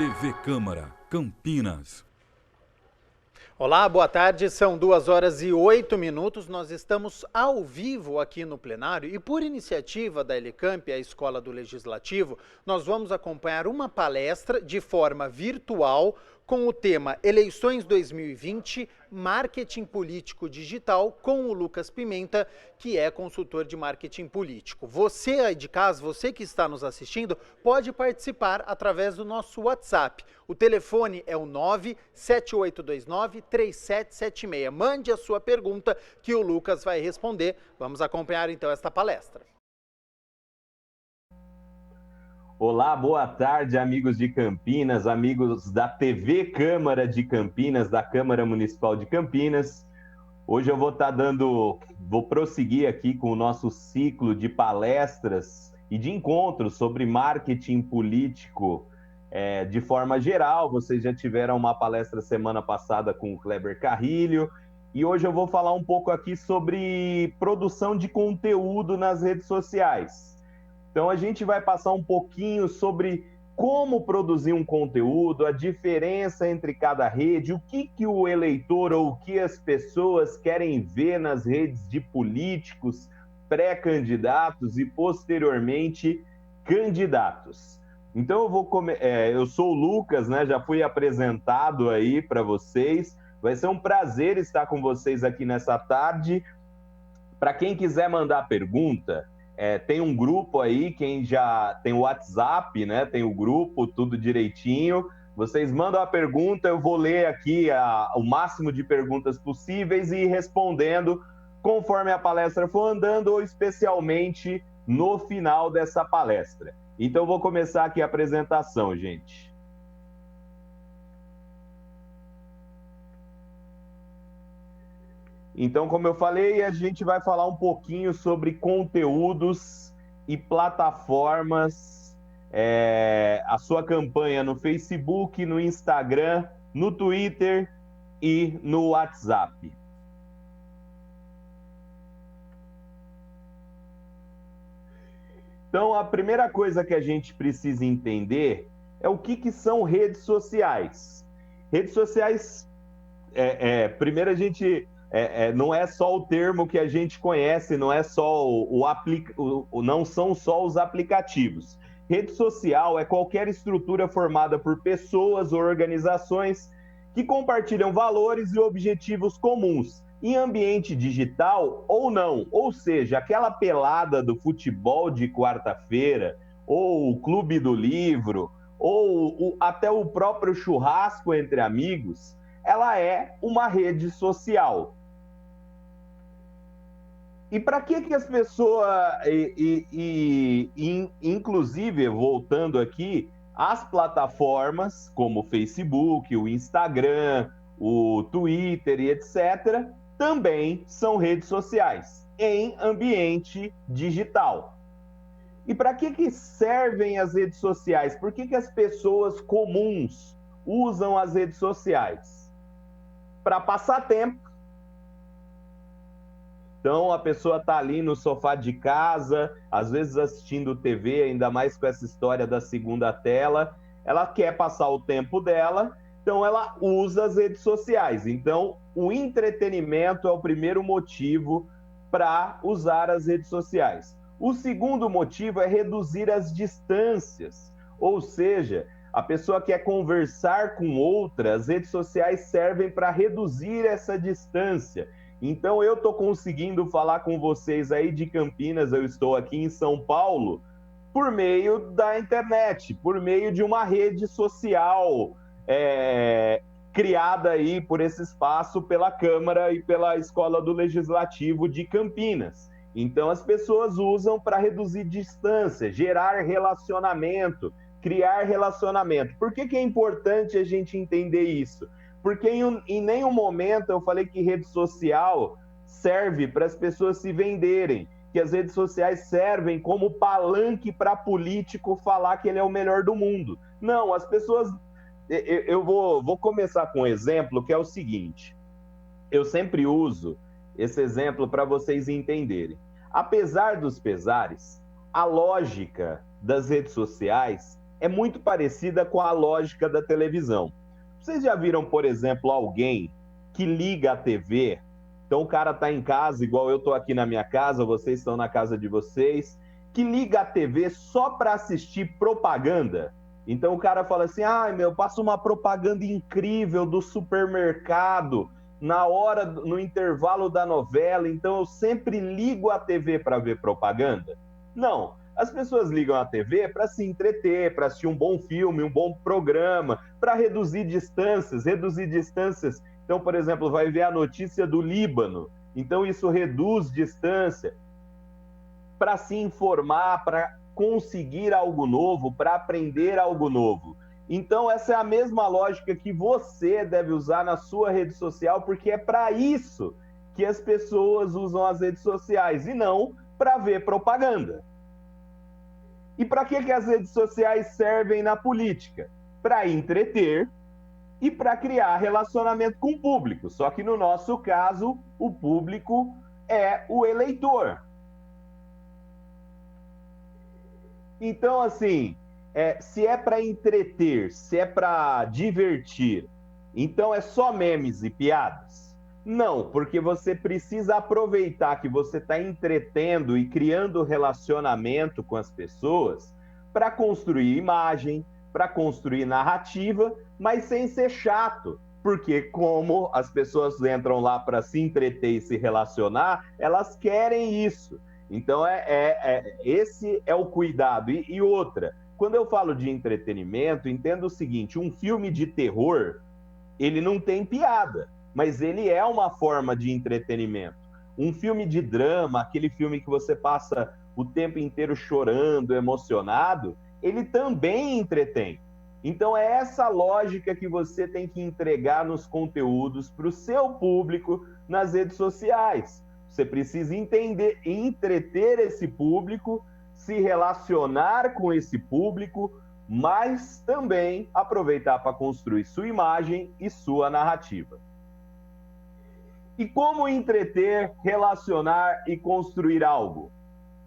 TV Câmara, Campinas. Olá, boa tarde, são 2h08, nós estamos ao vivo aqui no plenário e por iniciativa da Elecamp, a Escola do Legislativo, nós vamos acompanhar uma palestra de forma virtual com o tema Eleições 2020, Marketing Político Digital, com o Lucas Pimenta, que é consultor de marketing político. Você aí de casa, você que está nos assistindo, pode participar através do nosso WhatsApp. O telefone é o 97829-3776. Mande a sua pergunta que o Lucas vai responder. Vamos acompanhar então esta palestra. Olá, boa tarde, amigos de Campinas, amigos da TV Câmara de Campinas, da Câmara Municipal de Campinas. Hoje eu vou prosseguir aqui com o nosso ciclo de palestras e de encontros sobre marketing político de forma geral. Vocês já tiveram uma palestra semana passada com o Kleber Carrilho e hoje eu vou falar um pouco aqui sobre produção de conteúdo nas redes sociais. Então, a gente vai passar um pouquinho sobre como produzir um conteúdo, a diferença entre cada rede, o que o eleitor ou o que as pessoas querem ver nas redes de políticos, pré-candidatos e, posteriormente, candidatos. Então, eu sou o Lucas, né? Já fui apresentado aí para vocês. Vai ser um prazer estar com vocês aqui nessa tarde. Para quem quiser mandar pergunta... tem um grupo aí, quem já tem o WhatsApp, né? Tem o grupo, tudo direitinho. Vocês mandam a pergunta, eu vou ler aqui o máximo de perguntas possíveis e ir respondendo conforme a palestra for andando ou especialmente no final dessa palestra. Então, eu vou começar aqui a apresentação, gente. Então, como eu falei, a gente vai falar um pouquinho sobre conteúdos e plataformas, a sua campanha no Facebook, no Instagram, no Twitter e no WhatsApp. Então, a primeira coisa que a gente precisa entender é o que são redes sociais. Redes sociais, primeiro a gente... não é só o termo que a gente conhece, não é só não são só os aplicativos. Rede social é qualquer estrutura formada por pessoas ou organizações que compartilham valores e objetivos comuns em ambiente digital ou não. Ou seja, aquela pelada do futebol de quarta-feira, ou o clube do livro, ou até o próprio churrasco entre amigos, ela é uma rede social. E para que as pessoas, inclusive, voltando aqui, as plataformas como o Facebook, o Instagram, o Twitter e etc., também são redes sociais em ambiente digital. E para que servem as redes sociais? Por que as pessoas comuns usam as redes sociais? Para passar tempo. Então, a pessoa está ali no sofá de casa, às vezes assistindo TV, ainda mais com essa história da segunda tela. Ela quer passar o tempo dela, então ela usa as redes sociais. Então, o entretenimento é o primeiro motivo para usar as redes sociais. O segundo motivo é reduzir as distâncias, ou seja, a pessoa quer conversar com outra, as redes sociais servem para reduzir essa distância. Então, eu estou conseguindo falar com vocês aí de Campinas, eu estou aqui em São Paulo, por meio da internet, por meio de uma rede social criada aí por esse espaço pela Câmara e pela Escola do Legislativo de Campinas. Então, as pessoas usam para reduzir distância, gerar relacionamento, criar relacionamento. Por que é importante a gente entender isso? Porque em nenhum momento eu falei que rede social serve para as pessoas se venderem, que as redes sociais servem como palanque para político falar que ele é o melhor do mundo. Não, as pessoas... Eu vou começar com um exemplo que é o seguinte. Eu sempre uso esse exemplo para vocês entenderem. Apesar dos pesares, a lógica das redes sociais é muito parecida com a lógica da televisão. Vocês já viram, por exemplo, alguém que liga a TV? Então o cara está em casa, igual eu estou aqui na minha casa, vocês estão na casa de vocês, que liga a TV só para assistir propaganda. Então o cara fala assim, passa uma propaganda incrível do supermercado, na hora, no intervalo da novela, então eu sempre ligo a TV para ver propaganda? Não, as pessoas ligam a TV para se entreter, para assistir um bom filme, um bom programa, para reduzir distâncias. Então, por exemplo, vai ver a notícia do Líbano, então isso reduz distância, para se informar, para conseguir algo novo, para aprender algo novo. Então, essa é a mesma lógica que você deve usar na sua rede social, porque é para isso que as pessoas usam as redes sociais, e não para ver propaganda. E para que as redes sociais servem na política? Para entreter e para criar relacionamento com o público. Só que no nosso caso, o público é o eleitor. Então, assim, se é para entreter, se é para divertir, então é só memes e piadas? Não, porque você precisa aproveitar que você está entretendo e criando relacionamento com as pessoas para construir imagem, para construir narrativa, mas sem ser chato. Porque como as pessoas entram lá para se entreter e se relacionar, elas querem isso. Então, esse é o cuidado. E outra, quando eu falo de entretenimento, entenda o seguinte, um filme de terror, ele não tem piada, mas ele é uma forma de entretenimento. Um filme de drama, aquele filme que você passa o tempo inteiro chorando, emocionado, ele também entretém. Então, é essa lógica que você tem que entregar nos conteúdos para o seu público nas redes sociais. Você precisa entender, entreter esse público, se relacionar com esse público, mas também aproveitar para construir sua imagem e sua narrativa. E como entreter, relacionar e construir algo?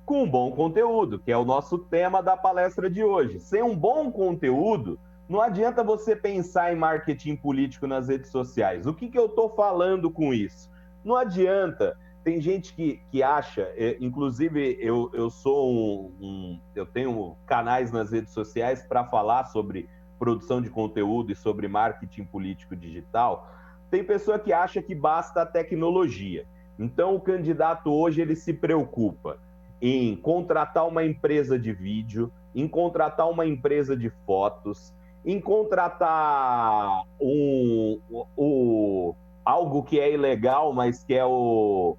Com um bom conteúdo, que é o nosso tema da palestra de hoje. Sem um bom conteúdo, não adianta você pensar em marketing político nas redes sociais. O que eu estou falando com isso? Não adianta. Tem gente que acha, inclusive eu sou eu tenho canais nas redes sociais para falar sobre produção de conteúdo e sobre marketing político digital. Tem pessoa que acha que basta a tecnologia. Então o candidato hoje ele se preocupa em contratar uma empresa de vídeo, em contratar uma empresa de fotos, em contratar algo que é ilegal, mas que é o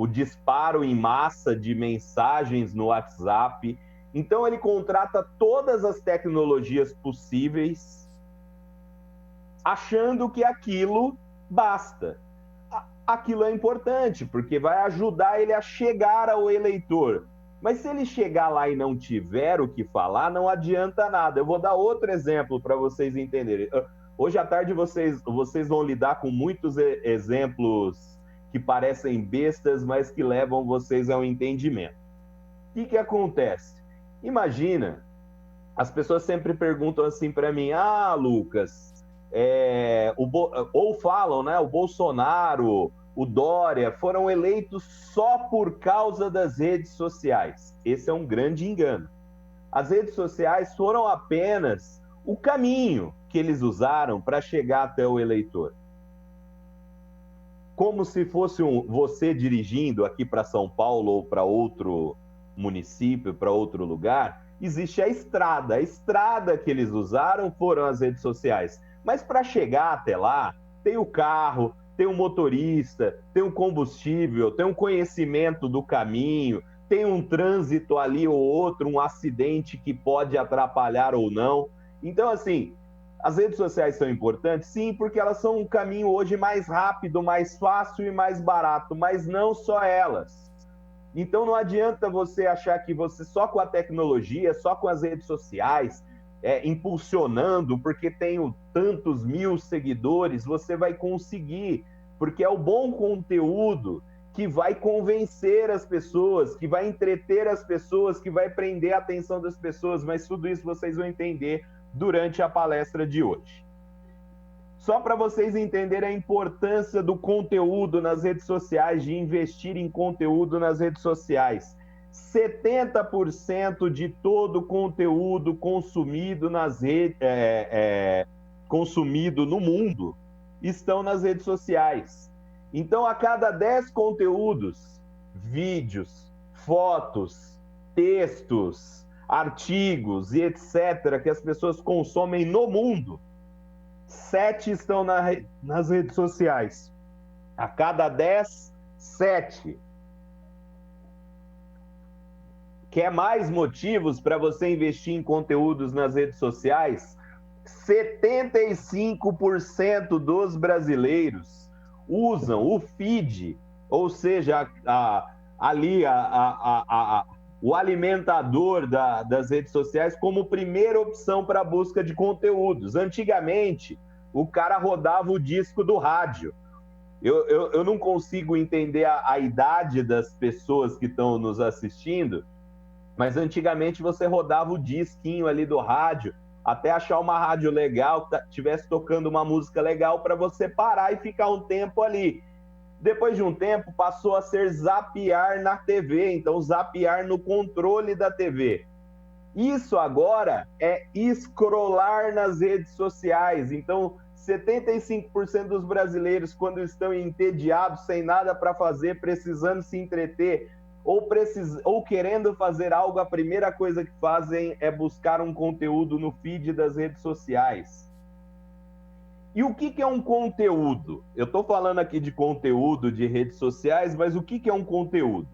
disparo em massa de mensagens no WhatsApp. Então ele contrata todas as tecnologias possíveis, achando que aquilo basta. Aquilo é importante, porque vai ajudar ele a chegar ao eleitor. Mas se ele chegar lá e não tiver o que falar, não adianta nada. Eu vou dar outro exemplo para vocês entenderem. Hoje à tarde vocês vão lidar com muitos exemplos que parecem bestas, mas que levam vocês ao entendimento. O que acontece? Imagina, as pessoas sempre perguntam assim para mim, Lucas, ou falam, né, o Bolsonaro, o Dória, foram eleitos só por causa das redes sociais. Esse é um grande engano. As redes sociais foram apenas o caminho que eles usaram para chegar até o eleitor. Como se fosse você dirigindo aqui para São Paulo ou para outro município, para outro lugar, existe a estrada. A estrada que eles usaram foram as redes sociais. Mas para chegar até lá, tem o carro, tem o motorista, tem o combustível, tem um conhecimento do caminho, tem um trânsito ali ou outro, um acidente que pode atrapalhar ou não. Então, assim, as redes sociais são importantes? Sim, porque elas são um caminho hoje mais rápido, mais fácil e mais barato, mas não só elas. Então não adianta você achar que você só com a tecnologia, só com as redes sociais, impulsionando, porque tenho tantos mil seguidores, você vai conseguir, porque é o bom conteúdo que vai convencer as pessoas, que vai entreter as pessoas, que vai prender a atenção das pessoas, mas tudo isso vocês vão entender durante a palestra de hoje. Só para vocês entenderem a importância do conteúdo nas redes sociais, de investir em conteúdo nas redes sociais. 70% de todo o conteúdo consumido consumido no mundo estão nas redes sociais. Então, a cada 10 conteúdos, vídeos, fotos, textos, artigos e etc., que as pessoas consomem no mundo, 7 estão nas redes sociais. A cada 10, 7. Quer mais motivos para você investir em conteúdos nas redes sociais? 75% dos brasileiros usam o feed, ou seja, o alimentador das redes sociais, como primeira opção para a busca de conteúdos. Antigamente, o cara rodava o disco do rádio. Eu não consigo entender a idade das pessoas que estão nos assistindo, mas antigamente você rodava o disquinho ali do rádio, até achar uma rádio legal, que estivesse tocando uma música legal, para você parar e ficar um tempo ali. Depois de um tempo, passou a ser zapear na TV, então zapear no controle da TV. Isso agora é scrollar nas redes sociais. Então, 75% dos brasileiros, quando estão entediados, sem nada para fazer, precisando se entreter, ou querendo fazer algo, a primeira coisa que fazem é buscar um conteúdo no feed das redes sociais. E o que é um conteúdo? Eu estou falando aqui de conteúdo de redes sociais, mas o que é um conteúdo?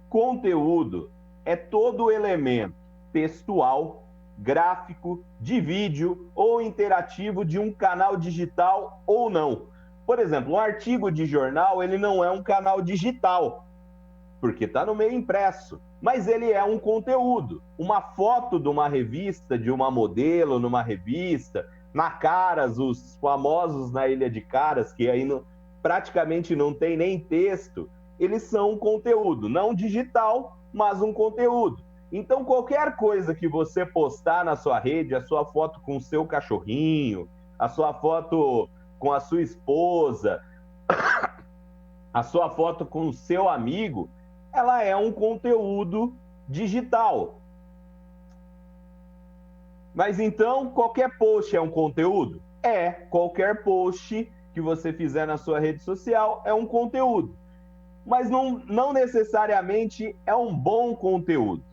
Conteúdo é todo elemento textual, gráfico, de vídeo ou interativo de um canal digital ou não. Por exemplo, um artigo de jornal, ele não é um canal digital, porque está no meio impresso, mas ele é um conteúdo. Uma foto de uma revista, de uma modelo numa revista, na Caras, os famosos na Ilha de Caras, que aí praticamente não tem nem texto, eles são um conteúdo, não digital, mas um conteúdo. Então, qualquer coisa que você postar na sua rede, a sua foto com o seu cachorrinho, a sua foto com a sua esposa, a sua foto com o seu amigo, ela é um conteúdo digital. Mas então, qualquer post é um conteúdo? É, qualquer post que você fizer na sua rede social é um conteúdo. Mas não necessariamente é um bom conteúdo.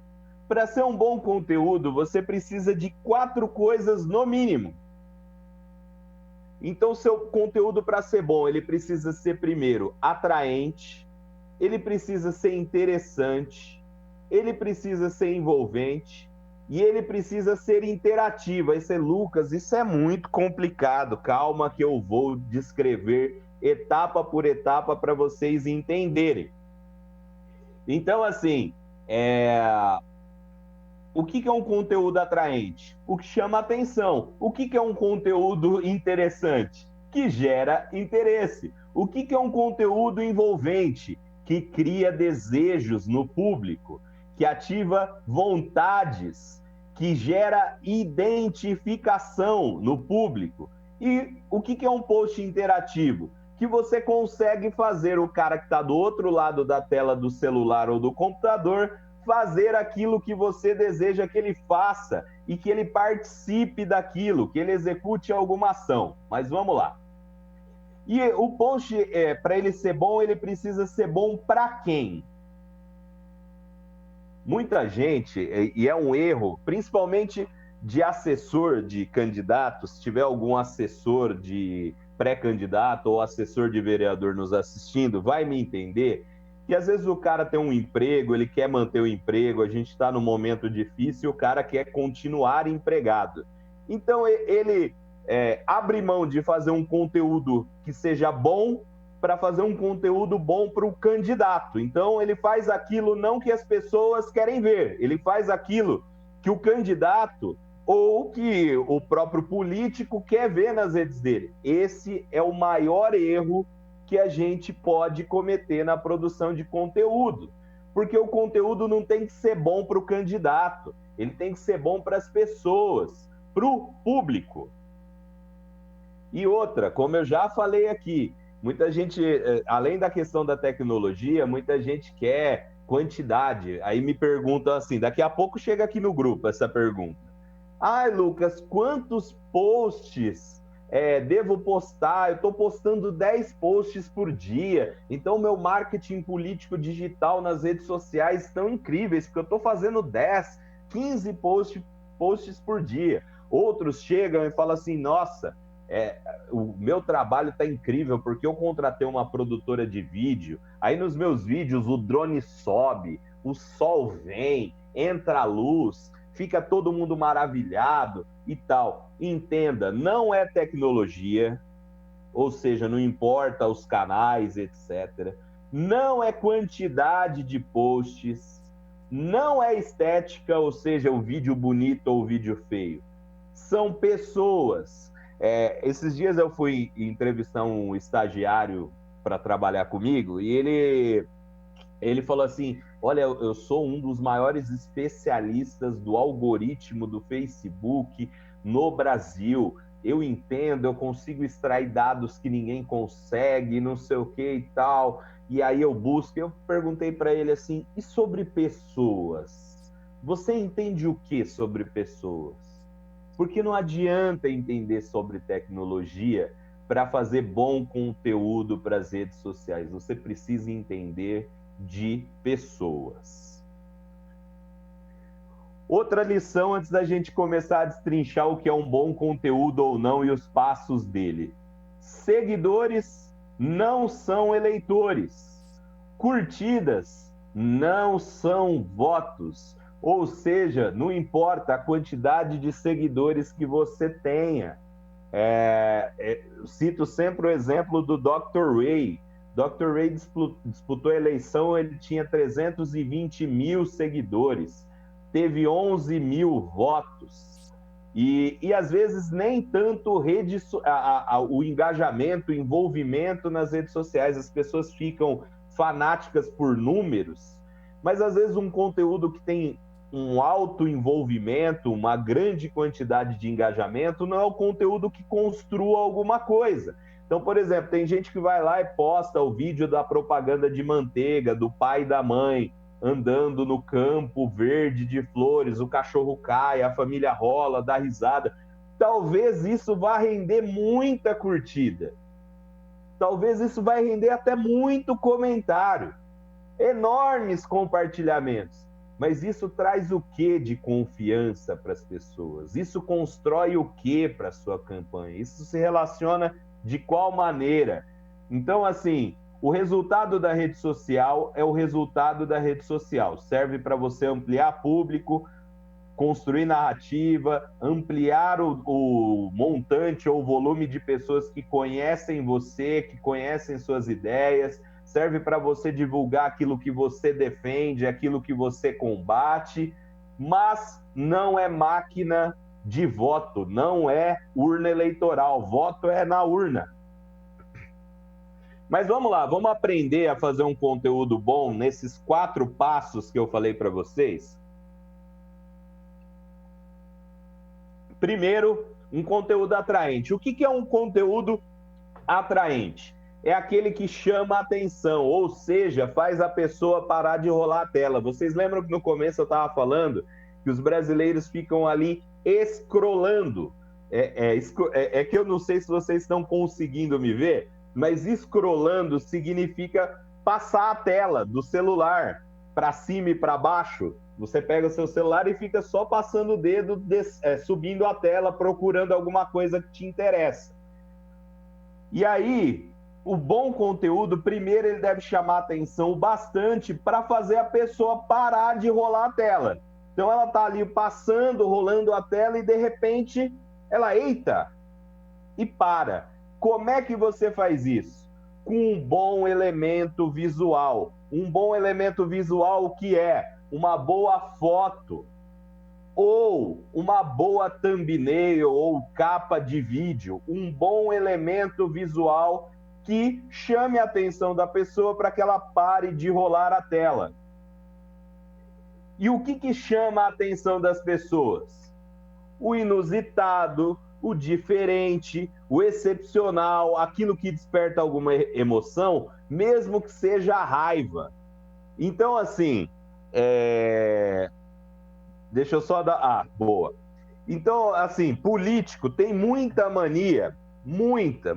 Para ser um bom conteúdo, você precisa de 4 coisas no mínimo. Então, seu conteúdo, para ser bom, ele precisa ser, primeiro, atraente, ele precisa ser interessante, ele precisa ser envolvente e ele precisa ser interativo. Esse é Lucas, isso é muito complicado. Calma que eu vou descrever etapa por etapa para vocês entenderem. Então, assim, o que é um conteúdo atraente? O que chama atenção. O que é um conteúdo interessante? Que gera interesse. O que é um conteúdo envolvente? Que cria desejos no público, que ativa vontades, que gera identificação no público. E o que é um post interativo? Que você consegue fazer o cara que está do outro lado da tela do celular ou do computador fazer aquilo que você deseja que ele faça e que ele participe daquilo, que ele execute alguma ação. Mas vamos lá. E o post, para ele ser bom, ele precisa ser bom para quem? Muita gente, e é um erro, principalmente de assessor de candidato, se tiver algum assessor de pré-candidato ou assessor de vereador nos assistindo, vai me entender que às vezes o cara tem um emprego, ele quer manter o emprego, a gente está num momento difícil e o cara quer continuar empregado. Então ele abre mão de fazer um conteúdo que seja bom para fazer um conteúdo bom para o candidato. Então ele faz aquilo não que as pessoas querem ver, ele faz aquilo que o candidato ou que o próprio político quer ver nas redes dele. Esse é o maior erro que a gente pode cometer na produção de conteúdo. Porque o conteúdo não tem que ser bom para o candidato, ele tem que ser bom para as pessoas, para o público. E outra, como eu já falei aqui, muita gente, além da questão da tecnologia, muita gente quer quantidade. Aí me perguntam assim, daqui a pouco chega aqui no grupo essa pergunta. Ai, Lucas, quantos posts devo postar? Eu estou postando 10 posts por dia, então meu marketing político digital nas redes sociais estão incríveis, porque eu estou fazendo 10, 15 posts por dia. Outros chegam e falam assim, nossa, o meu trabalho está incrível porque eu contratei uma produtora de vídeo, aí nos meus vídeos o drone sobe, o sol vem, entra a luz, fica todo mundo maravilhado e tal. Entenda, não é tecnologia, ou seja, não importa os canais, etc. Não é quantidade de posts, não é estética, ou seja, o vídeo bonito ou o vídeo feio. São pessoas. Esses dias eu fui entrevistar um estagiário para trabalhar comigo e ele falou assim, olha, eu sou um dos maiores especialistas do algoritmo do Facebook no Brasil, eu entendo, eu consigo extrair dados que ninguém consegue, não sei o que e tal, e aí eu perguntei para ele assim, e sobre pessoas? Você entende o que sobre pessoas? Porque não adianta entender sobre tecnologia para fazer bom conteúdo para as redes sociais. Você precisa entender de pessoas. Outra lição antes da gente começar a destrinchar o que é um bom conteúdo ou não e os passos dele. Seguidores não são eleitores. Curtidas não são votos. Ou seja, não importa a quantidade de seguidores que você tenha. Cito sempre o exemplo do Dr. Ray. Dr. Ray disputou a eleição, ele tinha 320 mil seguidores, teve 11 mil votos. E às vezes nem tanto o engajamento, o envolvimento nas redes sociais, as pessoas ficam fanáticas por números, mas às vezes um conteúdo que tem um alto envolvimento, uma grande quantidade de engajamento, não é o conteúdo que construa alguma coisa. Então, por exemplo, tem gente que vai lá e posta o vídeo da propaganda de manteiga, do pai e da mãe, andando no campo verde de flores, o cachorro cai, a família rola, dá risada. Talvez isso vá render muita curtida. Talvez isso vai render até muito comentário. Enormes compartilhamentos. Mas isso traz o que de confiança para as pessoas? Isso constrói o que para a sua campanha? Isso se relaciona de qual maneira? Então, assim, o resultado da rede social é o resultado da rede social. Serve para você ampliar público, construir narrativa, ampliar o montante ou o volume de pessoas que conhecem você, que conhecem suas ideias, serve para você divulgar aquilo que você defende, aquilo que você combate, mas não é máquina de voto, não é urna eleitoral, voto é na urna. Mas vamos lá, vamos aprender a fazer um conteúdo bom nesses 4 passos que eu falei para vocês? Primeiro, um conteúdo atraente. O que é um conteúdo atraente? É aquele que chama a atenção, ou seja, faz a pessoa parar de rolar a tela. Vocês lembram que no começo eu estava falando que os brasileiros ficam ali scrollando? É que eu não sei se vocês estão conseguindo me ver, mas scrollando significa passar a tela do celular para cima e para baixo. Você pega o seu celular e fica só passando o dedo, subindo a tela, procurando alguma coisa que te interessa. E aí, o bom conteúdo, primeiro, ele deve chamar atenção bastante para fazer a pessoa parar de rolar a tela. Então, ela está ali passando, rolando a tela e, de repente, ela, eita, e para. Como é que você faz isso? Com um bom elemento visual. Um bom elemento visual que é uma boa foto, ou uma boa thumbnail, ou capa de vídeo. Um bom elemento visual que chame a atenção da pessoa para que ela pare de rolar a tela. E o que chama a atenção das pessoas? O inusitado, o diferente, o excepcional, aquilo que desperta alguma emoção, mesmo que seja a raiva. Então, assim, deixa eu só dar... boa. Então, assim, político tem muita mania, muita.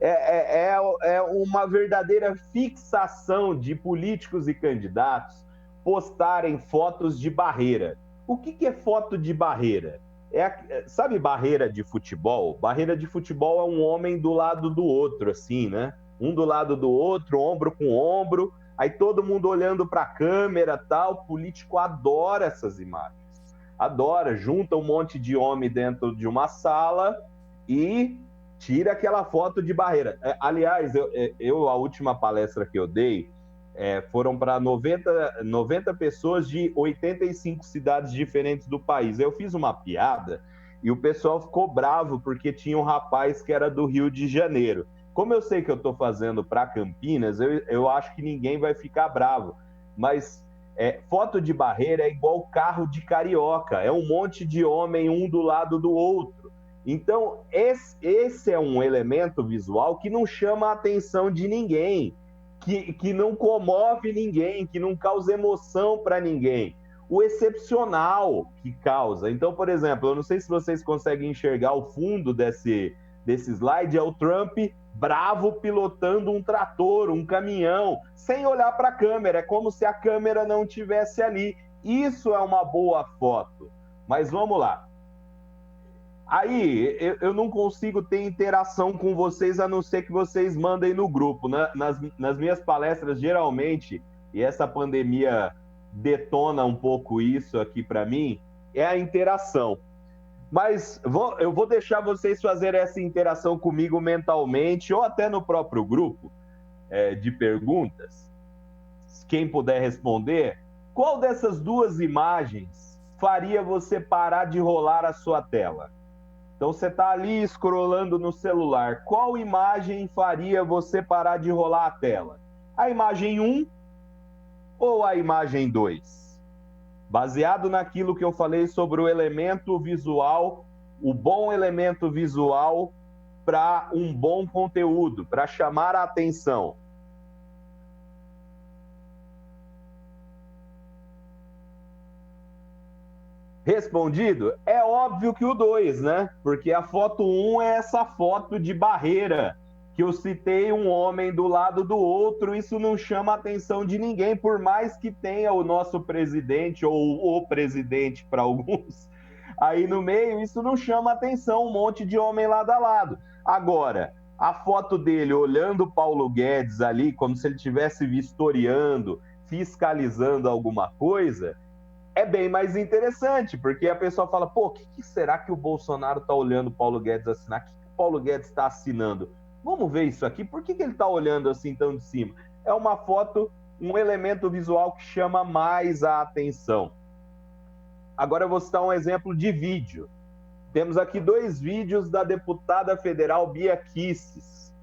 É uma verdadeira fixação de políticos e candidatos postarem fotos de barreira. O que é foto de barreira? Sabe barreira de futebol? Barreira de futebol é um homem do lado do outro, assim, né? Um do lado do outro, ombro com ombro, aí todo mundo olhando para a câmera, tal. O político adora essas imagens. Adora, junta um monte de homem dentro de uma sala e tira aquela foto de barreira. Aliás, a última palestra que eu dei foram para 90 pessoas de 85 cidades diferentes do país. Eu fiz uma piada e o pessoal ficou bravo porque tinha um rapaz que era do Rio de Janeiro. Como eu sei que eu estou fazendo para Campinas, eu acho que ninguém vai ficar bravo. Mas foto de barreira é igual carro de carioca. É um monte de homem um do lado do outro. Então, esse é um elemento visual que não chama a atenção de ninguém, que não comove ninguém, que não causa emoção para ninguém. O excepcional que causa. Então, por exemplo, eu não sei se vocês conseguem enxergar o fundo desse slide, é o Trump bravo pilotando um trator, um caminhão, sem olhar para a câmera. É como se a câmera não estivesse ali. Isso é uma boa foto. Mas vamos lá. Aí, eu não consigo ter interação com vocês, a não ser que vocês mandem no grupo. Nas minhas palestras, geralmente, e essa pandemia detona um pouco isso aqui para mim, é a interação. Mas eu vou deixar vocês fazerem essa interação comigo mentalmente, ou até no próprio grupo de perguntas. Quem puder responder, qual dessas duas imagens faria você parar de rolar a sua tela? Então, você está ali scrollando no celular. Qual imagem faria você parar de rolar a tela? A imagem 1 ou a imagem 2? Baseado naquilo que eu falei sobre o elemento visual, o bom elemento visual para um bom conteúdo, para chamar a atenção. Respondido? É óbvio que o 2, né? Porque a foto 1 é essa foto de barreira, que eu citei um homem do lado do outro, isso não chama a atenção de ninguém, por mais que tenha o nosso presidente, ou o presidente para alguns, aí no meio, isso não chama a atenção, um monte de homem lado a lado. Agora, a foto dele olhando o Paulo Guedes ali, como se ele estivesse vistoriando, fiscalizando alguma coisa, é bem mais interessante, porque a pessoa fala, pô, o que será que o Bolsonaro está olhando o Paulo Guedes assinar? O que o Paulo Guedes está assinando? Vamos ver isso aqui, por que ele está olhando assim tão de cima? É uma foto, um elemento visual que chama mais a atenção. Agora eu vou citar um exemplo de vídeo. Temos aqui 2 vídeos da deputada federal Bia Kicis.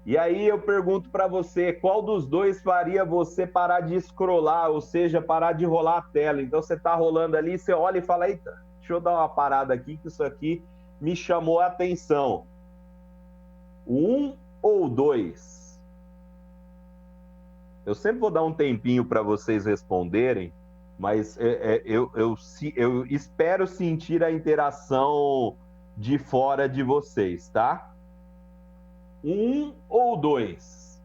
E aí eu pergunto para você, qual dos 2 faria você parar de scrollar, ou seja, parar de rolar a tela? Então você está rolando ali, você olha e fala, eita, deixa eu dar uma parada aqui, que isso aqui me chamou a atenção. 1 ou 2? Eu sempre vou dar um tempinho para vocês responderem, mas eu espero sentir a interação de fora de vocês, tá? 1 ou 2?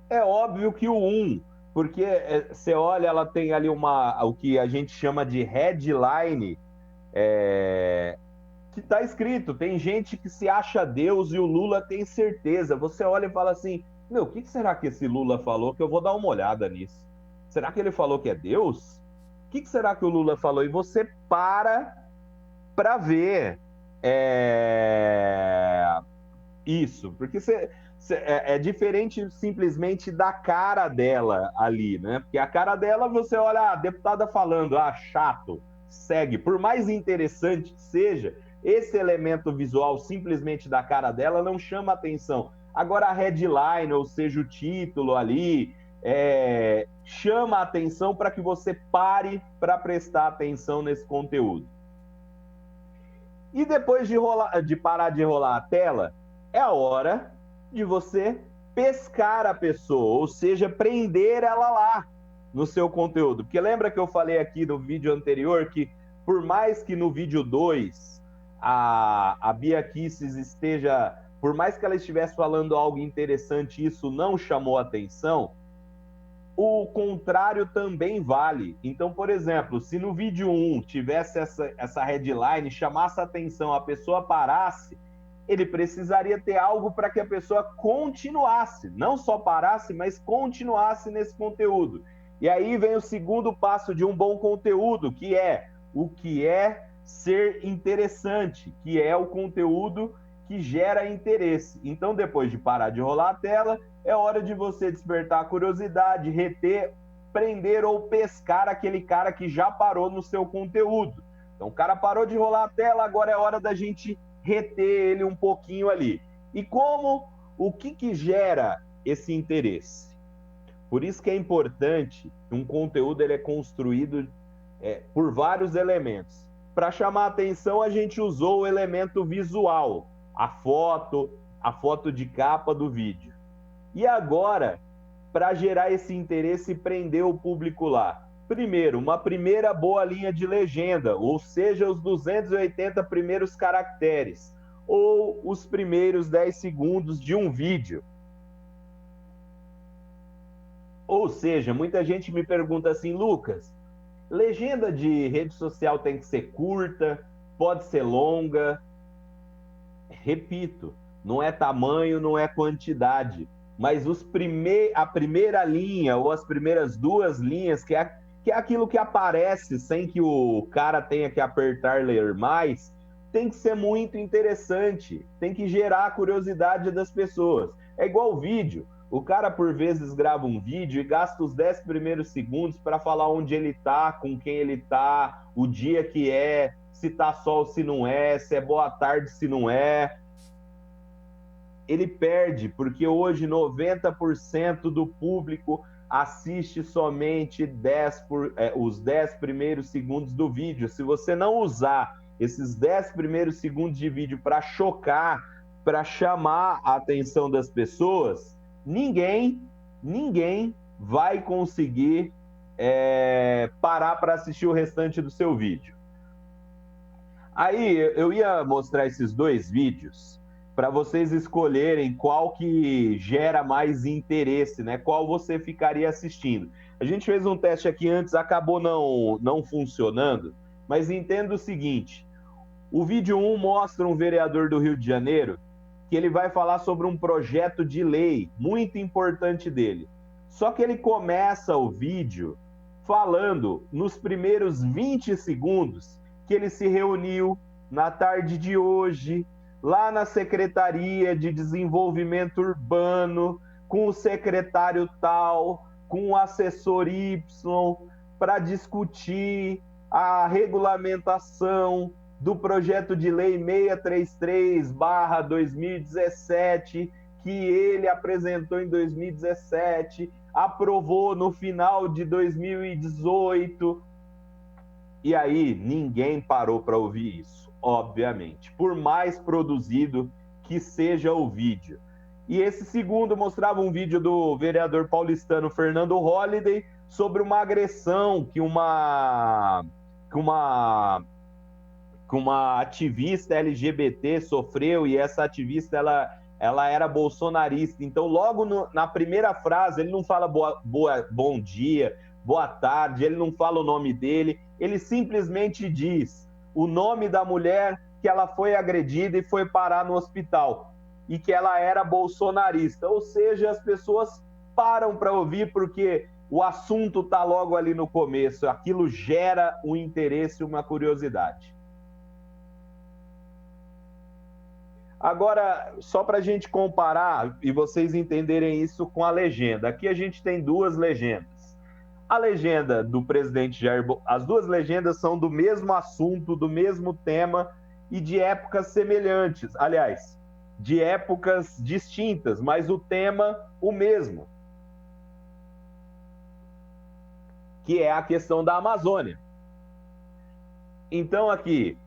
É óbvio que o 1, porque você olha, ela tem ali o que a gente chama de headline, que está escrito, tem gente que se acha Deus e o Lula tem certeza. Você olha e fala assim, meu, o que será que esse Lula falou que eu vou dar uma olhada nisso? Será que ele falou que é Deus? O que será que o Lula falou? E você para ver isso, porque é diferente simplesmente da cara dela ali, né? Porque a cara dela, você olha, a deputada falando, chato, segue. Por mais interessante que seja, esse elemento visual simplesmente da cara dela não chama atenção. Agora a headline, ou seja, o título ali, chama a atenção para que você pare para prestar atenção nesse conteúdo. E depois de parar de rolar a tela, é a hora de você pescar a pessoa, ou seja, prender ela lá no seu conteúdo. Porque lembra que eu falei aqui no vídeo anterior que, por mais que no vídeo 2 a Bia Kicis esteja, por mais que ela estivesse falando algo interessante, isso não chamou atenção, o contrário também vale. Então, por exemplo, se no vídeo 1 tivesse essa headline, chamasse a atenção, a pessoa parasse, ele precisaria ter algo para que a pessoa continuasse, não só parasse, mas continuasse nesse conteúdo. E aí vem o segundo passo de um bom conteúdo, que é o que é ser interessante, que é o conteúdo que gera interesse. Então, depois de parar de rolar a tela, é hora de você despertar a curiosidade, reter, prender ou pescar aquele cara que já parou no seu conteúdo. Então, o cara parou de rolar a tela, agora é hora da gente reter ele um pouquinho ali. E o que gera esse interesse? Por isso que é importante, um conteúdo ele é construído por vários elementos. Para chamar a atenção, a gente usou o elemento visual, a foto de capa do vídeo. E agora, para gerar esse interesse e prender o público lá, primeiro, uma primeira boa linha de legenda, ou seja, os 280 primeiros caracteres, ou os primeiros 10 segundos de um vídeo. Ou seja, muita gente me pergunta assim, Lucas, legenda de rede social tem que ser curta, pode ser longa? Repito, não é tamanho, não é quantidade, mas a primeira linha ou as primeiras duas linhas, que é aquilo que aparece sem que o cara tenha que apertar ler mais, tem que ser muito interessante, tem que gerar a curiosidade das pessoas. É igual o vídeo. O cara, por vezes, grava um vídeo e gasta os 10 primeiros segundos para falar onde ele tá, com quem ele tá, o dia que é, se tá sol, se não é, se é boa tarde, se não é. Ele perde, porque hoje 90% do público assiste somente os 10 primeiros segundos do vídeo. Se você não usar esses 10 primeiros segundos de vídeo para chocar, para chamar a atenção das pessoas, ninguém vai conseguir parar para assistir o restante do seu vídeo. Aí eu ia mostrar esses dois vídeos para vocês escolherem qual que gera mais interesse, né? Qual você ficaria assistindo. A gente fez um teste aqui antes, acabou não funcionando, mas entenda o seguinte, o vídeo 1 mostra um vereador do Rio de Janeiro que ele vai falar sobre um projeto de lei muito importante dele. Só que ele começa o vídeo falando, nos primeiros 20 segundos, que ele se reuniu na tarde de hoje, lá na Secretaria de Desenvolvimento Urbano, com o secretário tal, com o assessor Y, para discutir a regulamentação do projeto de lei 633/2017, que ele apresentou em 2017, aprovou no final de 2018. E aí, ninguém parou para ouvir isso, obviamente, por mais produzido que seja o vídeo. E esse segundo mostrava um vídeo do vereador paulistano Fernando Holliday sobre uma agressão que uma ativista LGBT sofreu, e essa ativista ela era bolsonarista. Então, logo na primeira frase, ele não fala bom dia, boa tarde, ele não fala o nome dele, ele simplesmente diz o nome da mulher que ela foi agredida e foi parar no hospital, e que ela era bolsonarista. Ou seja, as pessoas param para ouvir porque o assunto está logo ali no começo, aquilo gera um interesse, uma curiosidade. Agora, só para a gente comparar e vocês entenderem isso com a legenda, aqui a gente tem duas legendas. A legenda do presidente Jair Bolsonaro, as duas legendas são do mesmo assunto, do mesmo tema, e de épocas semelhantes. Aliás, de épocas distintas, mas o tema o mesmo, que é a questão da Amazônia. Então, aqui,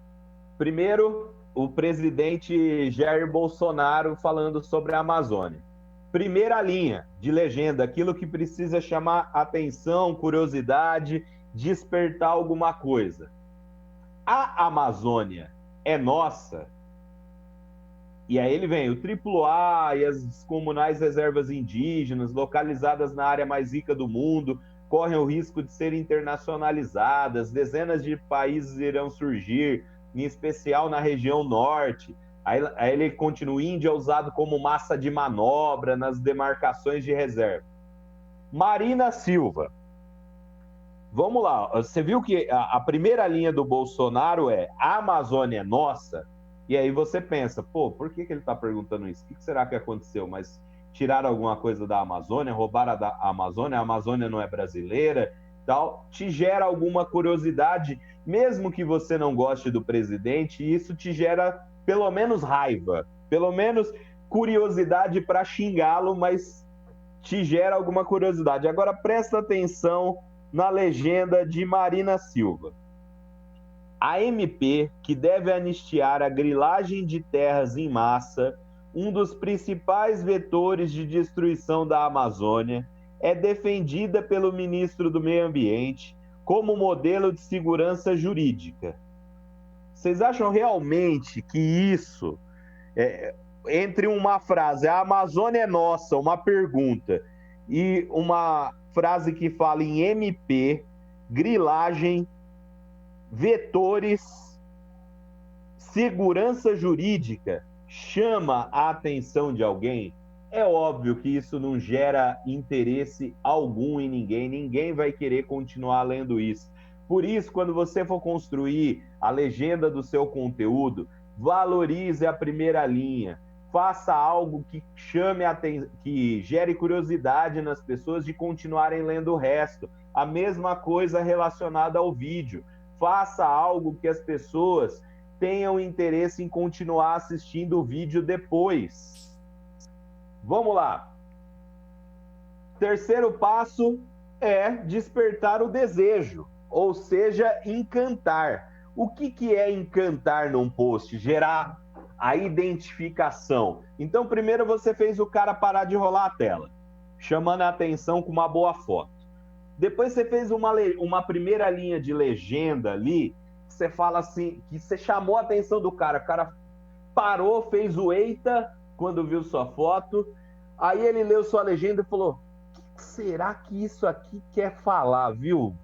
primeiro, o presidente Jair Bolsonaro falando sobre a Amazônia. Primeira linha de legenda, aquilo que precisa chamar atenção, curiosidade, despertar alguma coisa. A Amazônia é nossa? E aí ele vem, o AAA e as descomunais reservas indígenas, localizadas na área mais rica do mundo, correm o risco de serem internacionalizadas, dezenas de países irão surgir, em especial na região norte. Aí ele continua, Índia é usado como massa de manobra nas demarcações de reserva. Marina Silva. Vamos lá, você viu que a primeira linha do Bolsonaro é a Amazônia é nossa? E aí você pensa, pô, por que ele está perguntando isso? O que será que aconteceu? Mas tiraram alguma coisa da Amazônia, roubaram a Amazônia não é brasileira, tal. Te gera alguma curiosidade, mesmo que você não goste do presidente, isso te gera pelo menos raiva, pelo menos curiosidade para xingá-lo, mas te gera alguma curiosidade. Agora presta atenção na legenda de Marina Silva. A MP, que deve anistiar a grilagem de terras em massa, um dos principais vetores de destruição da Amazônia, é defendida pelo ministro do Meio Ambiente como modelo de segurança jurídica. Vocês acham realmente que isso, entre uma frase, a Amazônia é nossa, uma pergunta, e uma frase que fala em MP, grilagem, vetores, segurança jurídica, chama a atenção de alguém? É óbvio que isso não gera interesse algum em ninguém, ninguém vai querer continuar lendo isso. Por isso, quando você for construir a legenda do seu conteúdo, valorize a primeira linha, faça algo que chame a atenção, que gere curiosidade nas pessoas de continuarem lendo o resto. A mesma coisa relacionada ao vídeo. Faça algo que as pessoas tenham interesse em continuar assistindo o vídeo depois. Vamos lá. Terceiro passo é despertar o desejo, ou seja, encantar. O que é encantar num post? Gerar a identificação. Então, primeiro você fez o cara parar de rolar a tela, chamando a atenção com uma boa foto. Depois você fez uma primeira linha de legenda ali, que você fala assim, que você chamou a atenção do cara. O cara parou, fez o eita quando viu sua foto. Aí ele leu sua legenda e falou: o que será que isso aqui quer falar, viu?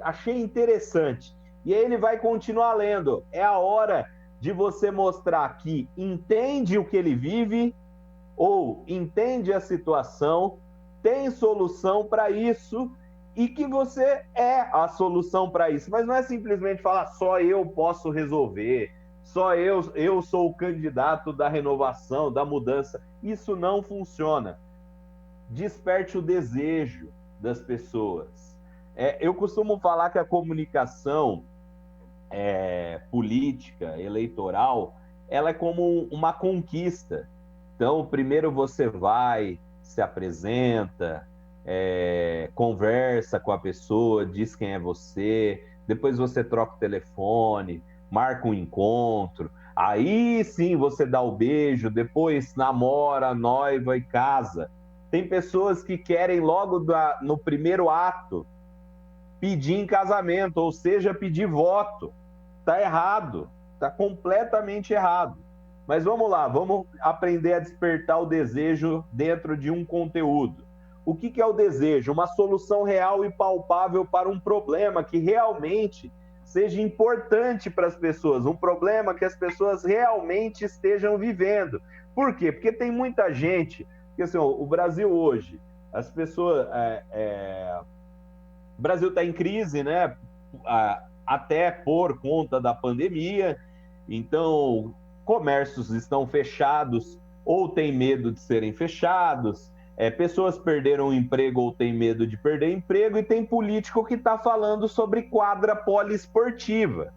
Achei interessante. E aí ele vai continuar lendo. É a hora de você mostrar que entende o que ele vive ou entende a situação, tem solução para isso e que você é a solução para isso. Mas não é simplesmente falar só eu posso resolver, só eu sou o candidato da renovação, da mudança. Isso não funciona. Desperte o desejo das pessoas. Eu costumo falar que a comunicação política, eleitoral, ela é como uma conquista. Então, primeiro você vai, se apresenta, conversa com a pessoa, diz quem é você, depois você troca o telefone, marca um encontro, aí sim você dá o beijo, depois namora, noiva e casa. Tem pessoas que querem logo no primeiro ato pedir em casamento, ou seja, pedir voto. Tá errado, tá completamente errado. Mas vamos lá, vamos aprender a despertar o desejo dentro de um conteúdo. O que é o desejo? Uma solução real e palpável para um problema que realmente seja importante para as pessoas, um problema que as pessoas realmente estejam vivendo. Por quê? Porque tem muita gente, porque assim, o Brasil hoje, as pessoas... O Brasil está em crise, né? Até por conta da pandemia, então comércios estão fechados ou têm medo de serem fechados, pessoas perderam o emprego ou têm medo de perder emprego, e tem político que está falando sobre quadra poliesportiva.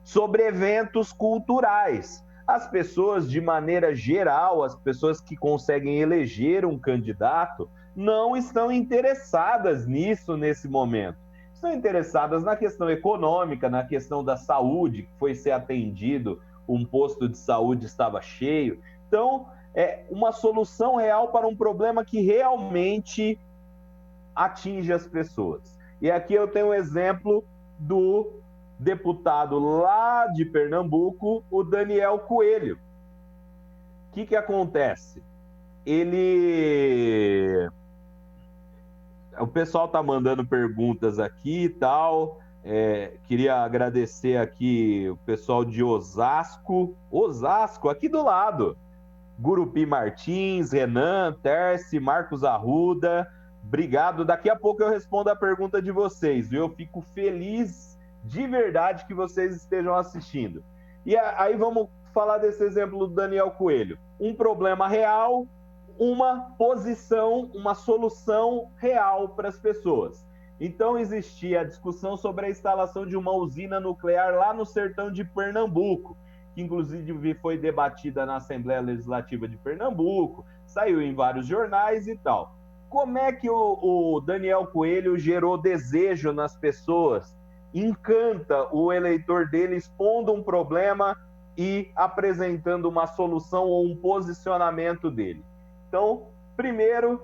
sobre eventos culturais. As pessoas, de maneira geral, as pessoas que conseguem eleger um candidato, não estão interessadas nisso nesse momento. Estão interessadas na questão econômica, na questão da saúde, que foi ser atendido, um posto de saúde estava cheio. Então, é uma solução real para um problema que realmente atinge as pessoas. E aqui eu tenho um exemplo do deputado lá de Pernambuco, o Daniel Coelho. O que acontece? O pessoal tá mandando perguntas aqui e tal. Queria agradecer aqui o pessoal de Osasco, aqui do lado. Gurupi Martins, Renan, Terce, Marcos Arruda. Obrigado. Daqui a pouco eu respondo a pergunta de vocês, viu? Eu fico feliz de verdade que vocês estejam assistindo. E aí vamos falar desse exemplo do Daniel Coelho. Um problema real, uma posição, uma solução real para as pessoas. Então existia a discussão sobre a instalação de uma usina nuclear lá no sertão de Pernambuco, que inclusive foi debatida na Assembleia Legislativa de Pernambuco, saiu em vários jornais e tal. Como é que o Daniel Coelho gerou desejo nas pessoas, encanta o eleitor dele expondo um problema e apresentando uma solução ou um posicionamento dele? Então, primeiro,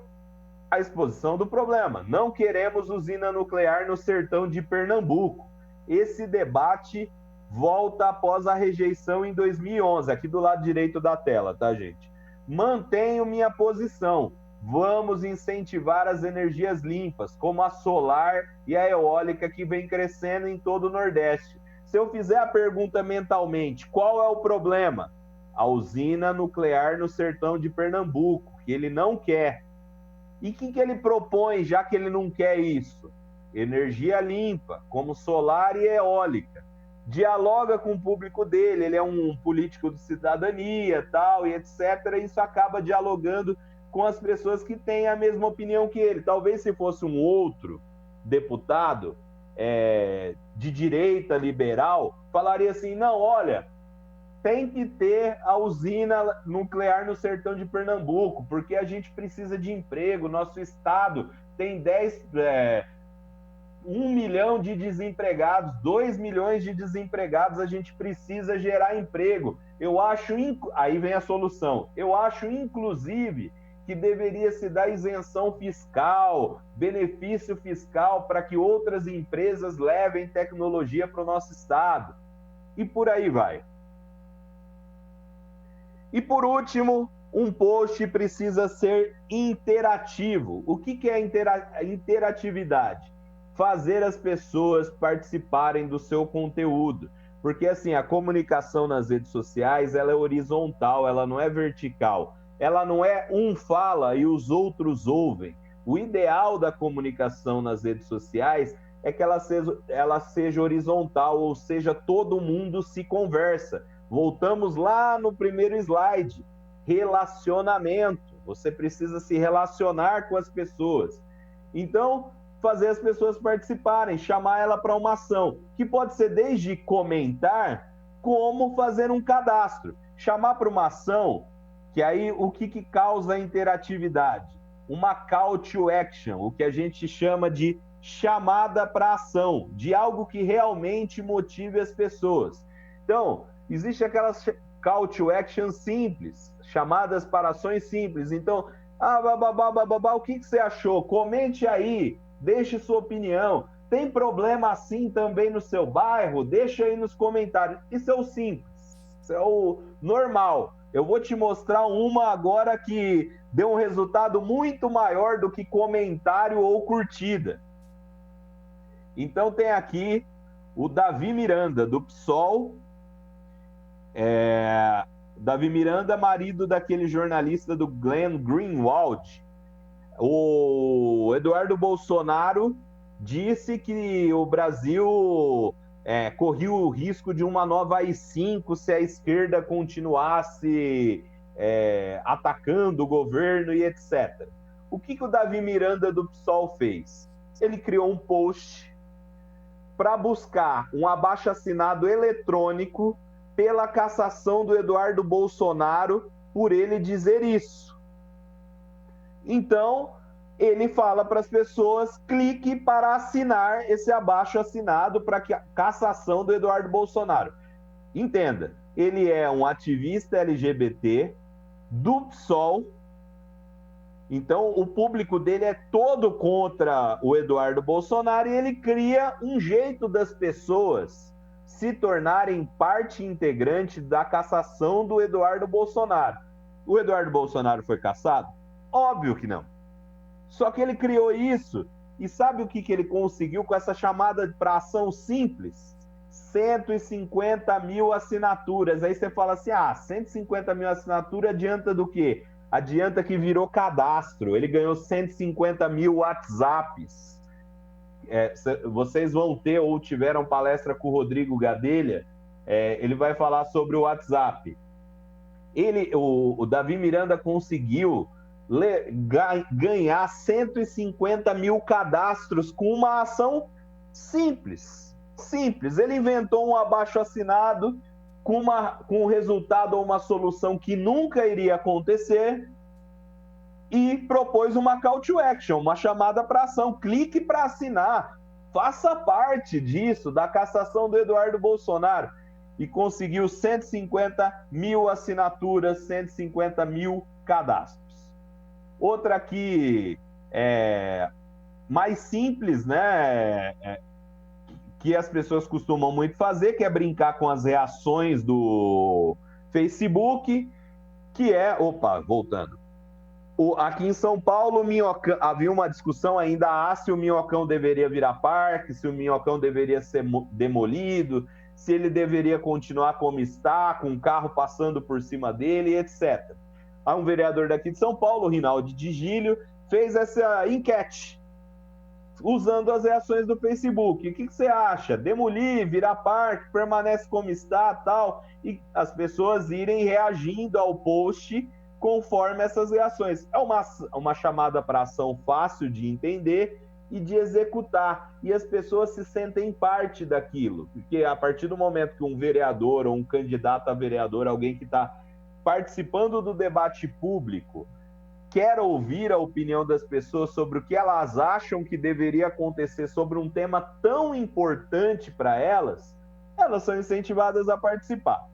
a exposição do problema. Não queremos usina nuclear no sertão de Pernambuco. Esse debate volta após a rejeição em 2011, aqui do lado direito da tela, tá, gente? Mantenho minha posição. Vamos incentivar as energias limpas, como a solar e a eólica, que vem crescendo em todo o Nordeste. Se eu fizer a pergunta mentalmente, qual é o problema? A usina nuclear no sertão de Pernambuco, que ele não quer. E o que ele propõe, já que ele não quer isso? Energia limpa, como solar e eólica. Dialoga com o público dele, ele é um político de cidadania, tal, e etc. E isso acaba dialogando com as pessoas que têm a mesma opinião que ele. Talvez se fosse um outro deputado de direita liberal, falaria assim, não, olha, tem que ter a usina nuclear no sertão de Pernambuco, porque a gente precisa de emprego, nosso estado tem 1 milhão de desempregados, 2 milhões de desempregados, a gente precisa gerar emprego. Eu acho, aí vem a solução, eu acho inclusive que deveria se dar isenção fiscal, benefício fiscal para que outras empresas levem tecnologia para o nosso estado. E por aí vai. E por último, um post precisa ser interativo. O que é interatividade? Fazer as pessoas participarem do seu conteúdo. Porque assim, a comunicação nas redes sociais, ela é horizontal, ela não é vertical. Ela não é um fala e os outros ouvem. O ideal da comunicação nas redes sociais é que ela seja horizontal, ou seja, todo mundo se conversa. Voltamos lá no primeiro slide, relacionamento. Você precisa se relacionar com as pessoas. Então, fazer as pessoas participarem, chamar ela para uma ação, que pode ser desde comentar, como fazer um cadastro. Chamar para uma ação, que aí o que causa a interatividade? Uma call to action, o que a gente chama de chamada para ação, de algo que realmente motive as pessoas. Então, existe aquelas call to action simples, chamadas para ações simples. Então, o que você achou? Comente aí, deixe sua opinião. Tem problema assim também no seu bairro? Deixa aí nos comentários. Isso é o simples, isso é o normal. Eu vou te mostrar uma agora que deu um resultado muito maior do que comentário ou curtida. Então tem aqui o Davi Miranda, do PSOL. Davi Miranda, marido daquele jornalista do Glenn Greenwald. O Eduardo Bolsonaro disse que o Brasil corria o risco de uma nova AI-5 se a esquerda continuasse atacando o governo e etc. O que o Davi Miranda do PSOL fez? Ele criou um post para buscar um abaixo-assinado eletrônico pela cassação do Eduardo Bolsonaro por ele dizer isso. Então, ele fala para as pessoas, clique para assinar esse abaixo-assinado para a cassação do Eduardo Bolsonaro. Entenda, ele é um ativista LGBT do PSOL, então o público dele é todo contra o Eduardo Bolsonaro e ele cria um jeito das pessoas se tornarem parte integrante da cassação do Eduardo Bolsonaro. O Eduardo Bolsonaro foi cassado? Óbvio que não. Só que ele criou isso e sabe o que ele conseguiu com essa chamada para ação simples? 150 mil assinaturas. Aí você fala assim, 150 mil assinaturas adianta do quê? Adianta que virou cadastro. Ele ganhou 150 mil WhatsApps. Vocês vão ter ou tiveram palestra com o Rodrigo Gadelha, ele vai falar sobre o WhatsApp. O Davi Miranda conseguiu ganhar 150 mil cadastros com uma ação simples. Ele inventou um abaixo-assinado com um resultado ou uma solução que nunca iria acontecer e propôs uma call to action, uma chamada para ação. Clique para assinar, faça parte disso, da cassação do Eduardo Bolsonaro. E conseguiu 150 mil assinaturas, 150 mil cadastros. Outra aqui, mais simples, né? Que as pessoas costumam muito fazer, que é brincar com as reações do Facebook, que é... Opa, voltando. Aqui em São Paulo, havia uma discussão ainda se o Minhocão deveria virar parque, se o Minhocão deveria ser demolido, se ele deveria continuar como está, com um carro passando por cima dele, etc. Há um vereador daqui de São Paulo, Rinaldi de Gílio, fez essa enquete, usando as reações do Facebook. O que você acha? Demolir, virar parque, permanece como está, tal? E as pessoas irem reagindo ao post conforme essas reações. É uma chamada para ação fácil de entender e de executar. E as pessoas se sentem parte daquilo. Porque a partir do momento que um vereador ou um candidato a vereador, alguém que está participando do debate público, quer ouvir a opinião das pessoas sobre o que elas acham que deveria acontecer sobre um tema tão importante para elas, elas são incentivadas a participar.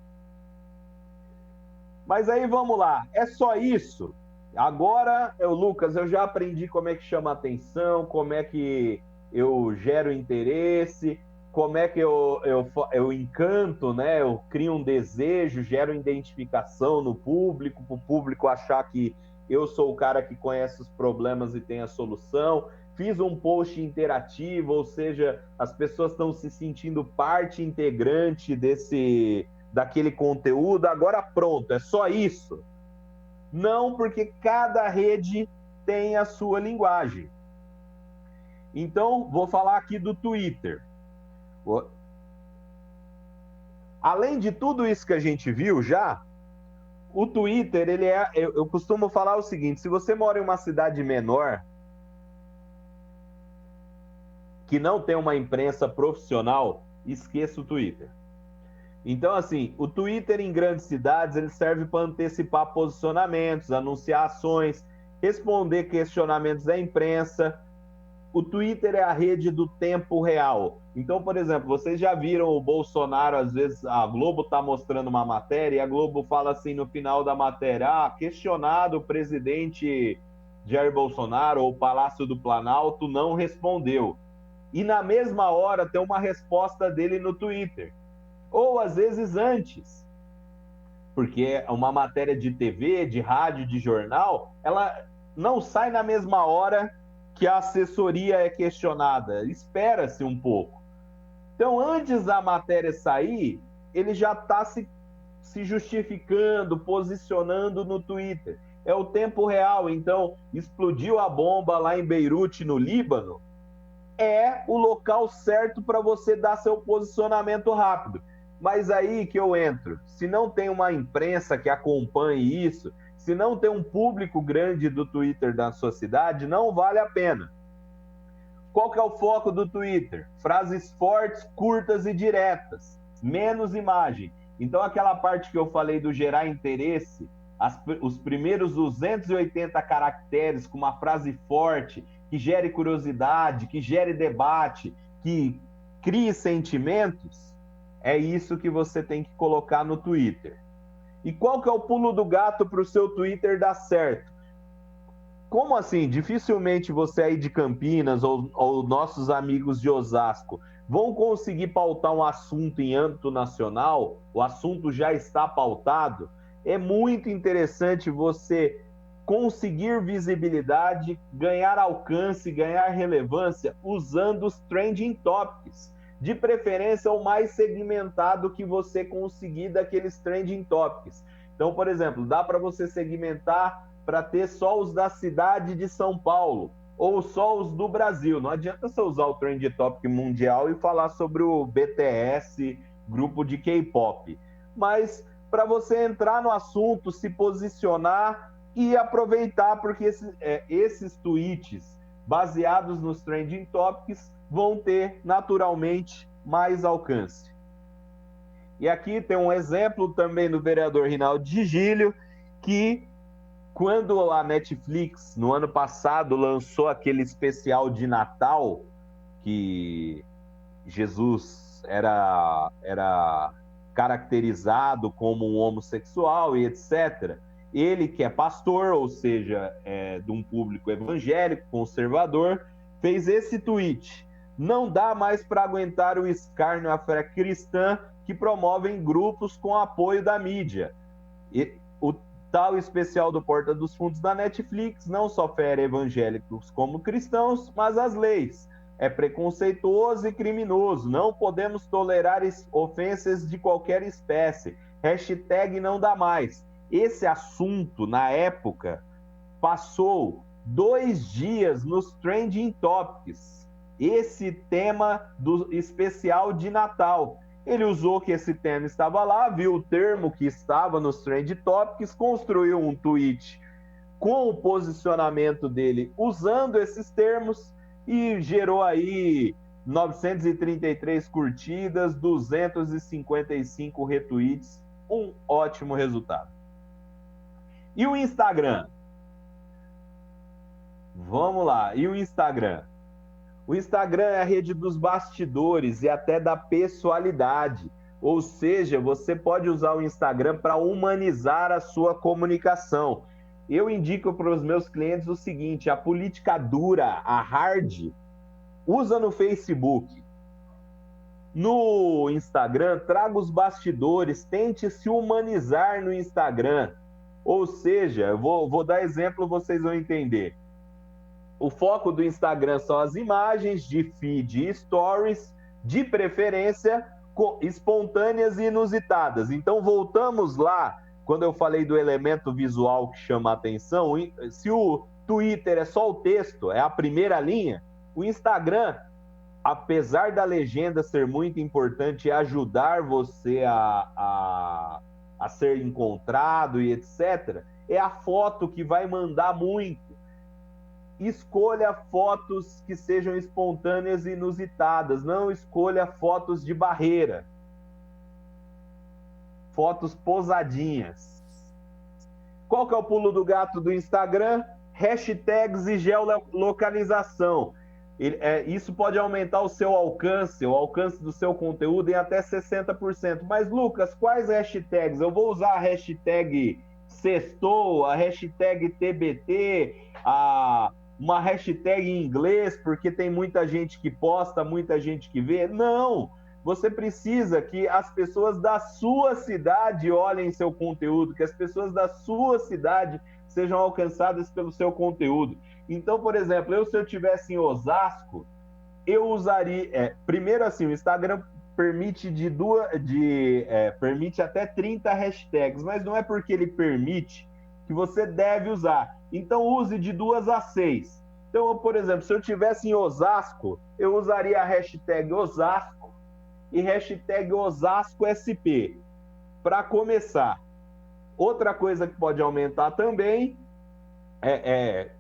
Mas aí vamos lá, é só isso? Agora, Lucas, eu já aprendi como é que chama atenção, como é que eu gero interesse, como é que eu encanto, né? Eu crio um desejo, gero identificação no público, para o público achar que eu sou o cara que conhece os problemas e tem a solução. Fiz um post interativo, ou seja, as pessoas estão se sentindo parte integrante daquele conteúdo. Agora pronto, é só isso? Não, porque cada rede tem a sua linguagem. Então, vou falar aqui do Twitter. Além de tudo isso que a gente viu já, o Twitter, eu costumo falar o seguinte: se você mora em uma cidade menor, que não tem uma imprensa profissional, esqueça o Twitter. Então, assim, o Twitter em grandes cidades, ele serve para antecipar posicionamentos, anunciar ações, responder questionamentos da imprensa. O Twitter é a rede do tempo real. Então, por exemplo, vocês já viram o Bolsonaro, às vezes a Globo está mostrando uma matéria e a Globo fala assim no final da matéria: questionado o presidente Jair Bolsonaro ou o Palácio do Planalto não respondeu. E na mesma hora tem uma resposta dele no Twitter. Ou às vezes antes, porque uma matéria de TV, de rádio, de jornal, ela não sai na mesma hora que a assessoria é questionada, espera-se um pouco. Então, antes da matéria sair, ele já está se justificando, posicionando no Twitter. É o tempo real. Então, explodiu a bomba lá em Beirute, no Líbano, é o local certo para você dar seu posicionamento rápido. Mas aí que eu entro, se não tem uma imprensa que acompanhe isso, se não tem um público grande do Twitter da sua cidade, não vale a pena. Qual que é o foco do Twitter? Frases fortes, curtas e diretas, menos imagem. Então, aquela parte que eu falei do gerar interesse, os primeiros 280 caracteres com uma frase forte, que gere curiosidade, que gere debate, que crie sentimentos, é isso que você tem que colocar no Twitter. E qual que é o pulo do gato para o seu Twitter dar certo? Como assim? Dificilmente você aí de Campinas ou nossos amigos de Osasco vão conseguir pautar um assunto em âmbito nacional, o assunto já está pautado. É muito interessante você conseguir visibilidade, ganhar alcance, ganhar relevância usando os trending topics. De preferência, o mais segmentado que você conseguir daqueles trending topics. Então, por exemplo, dá para você segmentar para ter só os da cidade de São Paulo, ou só os do Brasil. Não adianta você usar o Trend Topic mundial e falar sobre o BTS, grupo de K-pop. Mas para você entrar no assunto, se posicionar e aproveitar, porque esses tweets baseados nos Trending Topics vão ter naturalmente mais alcance. E aqui tem um exemplo também do vereador Rinaldo Gigílio, que quando a Netflix, no ano passado, lançou aquele especial de Natal, que Jesus era caracterizado como um homossexual e etc., ele, que é pastor, ou seja, de um público evangélico, conservador, fez esse tweet: não dá mais para aguentar o escárnio à fé cristã que promovem grupos com apoio da mídia. O tal especial do Porta dos Fundos da Netflix não só fere evangélicos como cristãos, mas as leis. É preconceituoso e criminoso. Não podemos tolerar ofensas de qualquer espécie. Hashtag não dá mais. Esse assunto, na época, passou 2 dias nos Trending Topics. Esse tema do especial de Natal. Ele usou que esse tema estava lá, viu o termo que estava nos Trend Topics, construiu um tweet com o posicionamento dele usando esses termos e gerou aí 933 curtidas, 255 retweets, um ótimo resultado. E o Instagram? Vamos lá, e o Instagram? O Instagram é a rede dos bastidores e até da pessoalidade. Ou seja, você pode usar o Instagram para humanizar a sua comunicação. Eu indico para os meus clientes o seguinte: a política dura, a hard, usa no Facebook. No Instagram, traga os bastidores, tente se humanizar no Instagram. Ou seja, eu vou dar exemplo, vocês vão entender. O foco do Instagram são as imagens de feed e stories, de preferência espontâneas e inusitadas. Então, voltamos lá, quando eu falei do elemento visual que chama a atenção. Se o Twitter é só o texto, é a primeira linha, o Instagram, apesar da legenda ser muito importante e ajudar você a ser encontrado e etc., é a foto que vai mandar muito. Escolha fotos que sejam espontâneas e inusitadas, não escolha fotos de barreira, fotos posadinhas. Qual que é o pulo do gato do Instagram? Hashtags e geolocalização. Isso pode aumentar o seu alcance, o alcance do seu conteúdo em até 60%. Mas, Lucas, quais hashtags? Eu vou usar a hashtag sextou, a hashtag TBT, uma hashtag em inglês, porque tem muita gente que posta, muita gente que vê. Não! Você precisa que as pessoas da sua cidade olhem seu conteúdo, que as pessoas da sua cidade sejam alcançadas pelo seu conteúdo. Então, por exemplo, se eu estivesse em Osasco, eu usaria... primeiro assim, o Instagram permite permite até 30 hashtags, mas não é porque ele permite que você deve usar. Então, use de 2 a 6. Então, por exemplo, se eu estivesse em Osasco, eu usaria a hashtag Osasco e hashtag OsascoSP, para começar. Outra coisa que pode aumentar também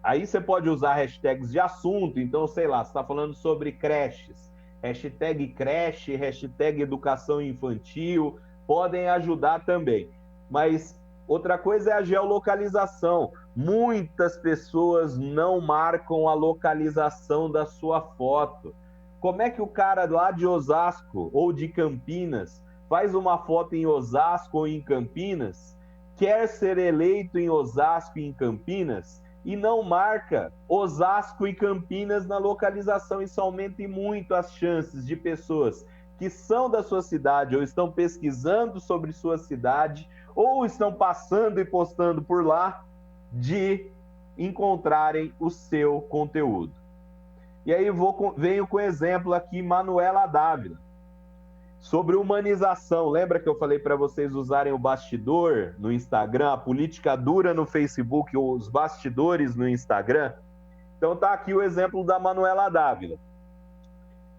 Aí você pode usar hashtags de assunto, então, sei lá, você está falando sobre creches, hashtag creche, hashtag educação infantil, podem ajudar também. Mas outra coisa é a geolocalização. Muitas pessoas não marcam a localização da sua foto. Como é que o cara lá de Osasco ou de Campinas faz uma foto em Osasco ou em Campinas, quer ser eleito em Osasco e em Campinas e não marca Osasco e Campinas na localização? Isso aumenta muito as chances de pessoas que são da sua cidade ou estão pesquisando sobre sua cidade ou estão passando e postando por lá de encontrarem o seu conteúdo. E aí venho com o exemplo aqui, Manuela Dávila. Sobre humanização, lembra que eu falei para vocês usarem o bastidor no Instagram, a política dura no Facebook, ou os bastidores no Instagram? Então tá aqui o exemplo da Manuela Dávila.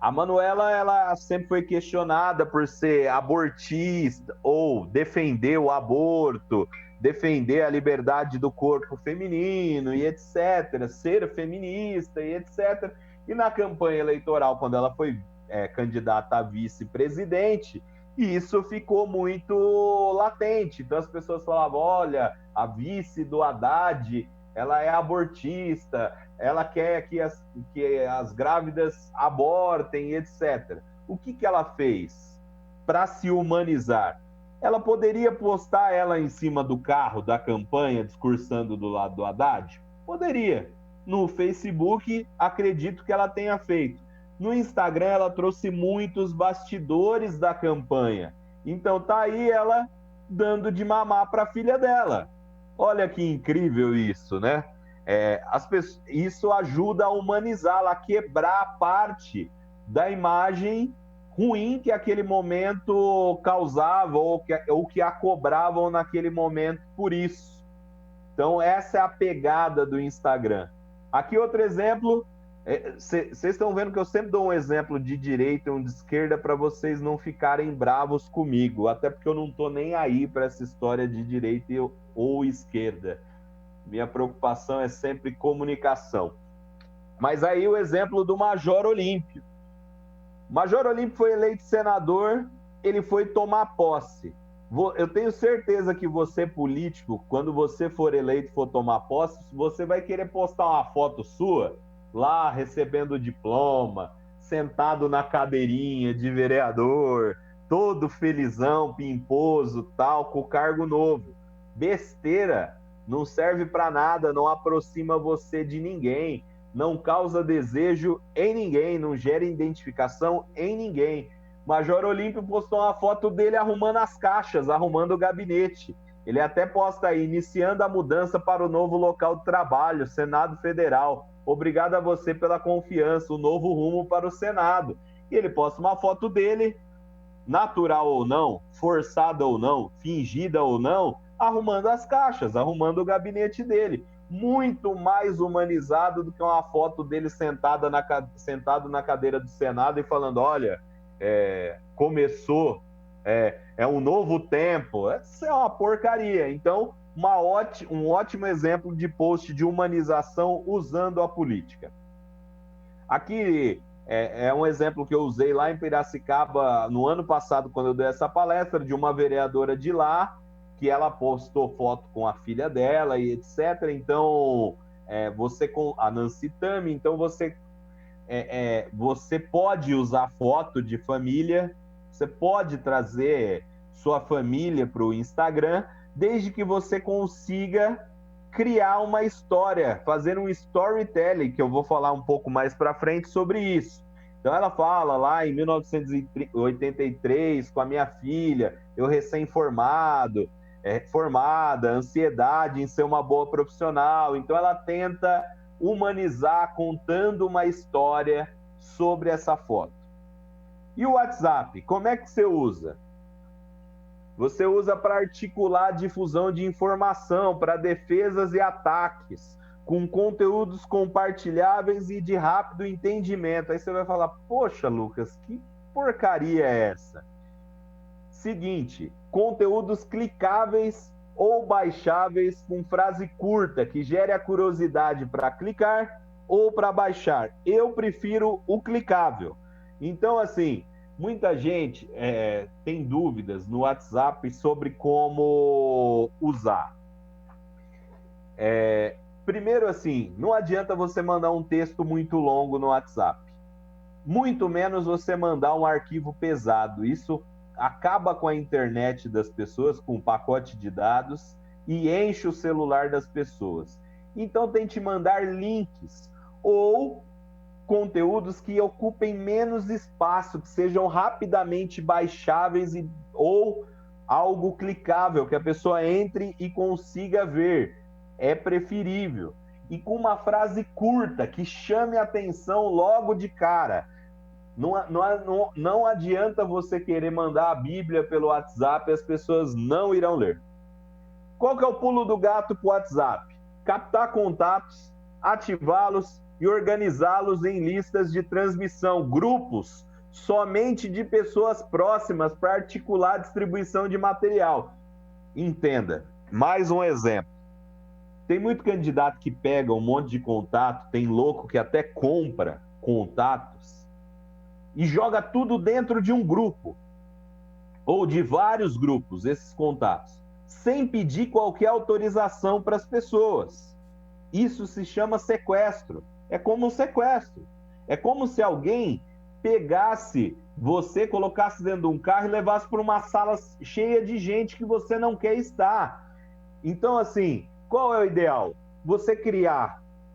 A Manuela, ela sempre foi questionada por ser abortista ou defender o aborto, defender a liberdade do corpo feminino e etc., ser feminista e etc. E na campanha eleitoral, quando ela foi candidata a vice-presidente, e isso ficou muito latente. Então as pessoas falavam, olha, a vice do Haddad, ela é abortista, ela quer que as grávidas abortem, etc. O que ela fez para se humanizar? Ela poderia postar ela em cima do carro da campanha, discursando do lado do Haddad? Poderia. No Facebook, acredito que ela tenha feito. No Instagram, ela trouxe muitos bastidores da campanha. Então tá aí ela dando de mamar para a filha dela. Olha que incrível isso, né? Isso ajuda a humanizá-la, a quebrar parte da imagem ruim que aquele momento causava ou que a cobravam naquele momento por isso. Então essa é a pegada do Instagram. Aqui outro exemplo, vocês estão vendo que eu sempre dou um exemplo de direita e um de esquerda para vocês não ficarem bravos comigo, até porque eu não estou nem aí para essa história de direita ou esquerda. Minha preocupação é sempre comunicação. Mas aí o exemplo do Major Olímpio. O Major Olímpio foi eleito senador, ele foi tomar posse. Eu tenho certeza que você, político, quando você for eleito e for tomar posse, você vai querer postar uma foto sua lá recebendo o diploma, sentado na cadeirinha de vereador, todo felizão, pimposo, tal, com o cargo novo. Besteira, não serve para nada, não aproxima você de ninguém, não causa desejo em ninguém, não gera identificação em ninguém. Major Olímpio postou uma foto dele arrumando as caixas, arrumando o gabinete. Ele até posta aí, iniciando a mudança para o novo local de trabalho, Senado Federal. Obrigado a você pela confiança, o novo rumo para o Senado. E ele posta uma foto dele, natural ou não, forçada ou não, fingida ou não, arrumando as caixas, arrumando o gabinete dele. Muito mais humanizado do que uma foto dele sentado na cadeira do Senado e falando, olha, começou, é um novo tempo. Isso é uma porcaria. Então, um ótimo exemplo de post de humanização usando a política. Aqui é um exemplo que eu usei lá em Piracicaba no ano passado, quando eu dei essa palestra, de uma vereadora de lá, que ela postou foto com a filha dela e etc. Então, você com a Nancy Tami, então você pode usar foto de família, você pode trazer sua família para o Instagram, desde que você consiga criar uma história, fazer um storytelling, que eu vou falar um pouco mais para frente sobre isso. Então ela fala lá em 1983, com a minha filha, eu recém-formada, ansiedade em ser uma boa profissional. Então ela tenta humanizar contando uma história sobre essa foto. E o WhatsApp, como é que você usa? Você usa para articular a difusão de informação, para defesas e ataques, com conteúdos compartilháveis e de rápido entendimento. Aí você vai falar, poxa, Lucas, que porcaria é essa? Seguinte, conteúdos clicáveis ou baixáveis com frase curta que gere a curiosidade para clicar ou para baixar. Eu prefiro o clicável. Então, assim, muita gente tem dúvidas no WhatsApp sobre como usar. Primeiro, assim, não adianta você mandar um texto muito longo no WhatsApp. Muito menos você mandar um arquivo pesado. Isso acaba com a internet das pessoas, com o pacote de dados, e enche o celular das pessoas. Então, tente mandar links ou conteúdos que ocupem menos espaço, que sejam rapidamente baixáveis ou algo clicável, que a pessoa entre e consiga ver. É preferível. E com uma frase curta, que chame a atenção logo de cara. Não adianta você querer mandar a Bíblia pelo WhatsApp e as pessoas não irão ler. Qual que é o pulo do gato para o WhatsApp? Captar contatos, ativá-los e organizá-los em listas de transmissão, grupos somente de pessoas próximas para articular a distribuição de material. Entenda, mais um exemplo. Tem muito candidato que pega um monte de contato, tem louco que até compra contatos e joga tudo dentro de um grupo ou de vários grupos, esses contatos, sem pedir qualquer autorização para as pessoas. Isso se chama sequestro. É como um sequestro. É como se alguém pegasse você, colocasse dentro de um carro e levasse para uma sala cheia de gente que você não quer estar. Então, assim, qual é o ideal? Você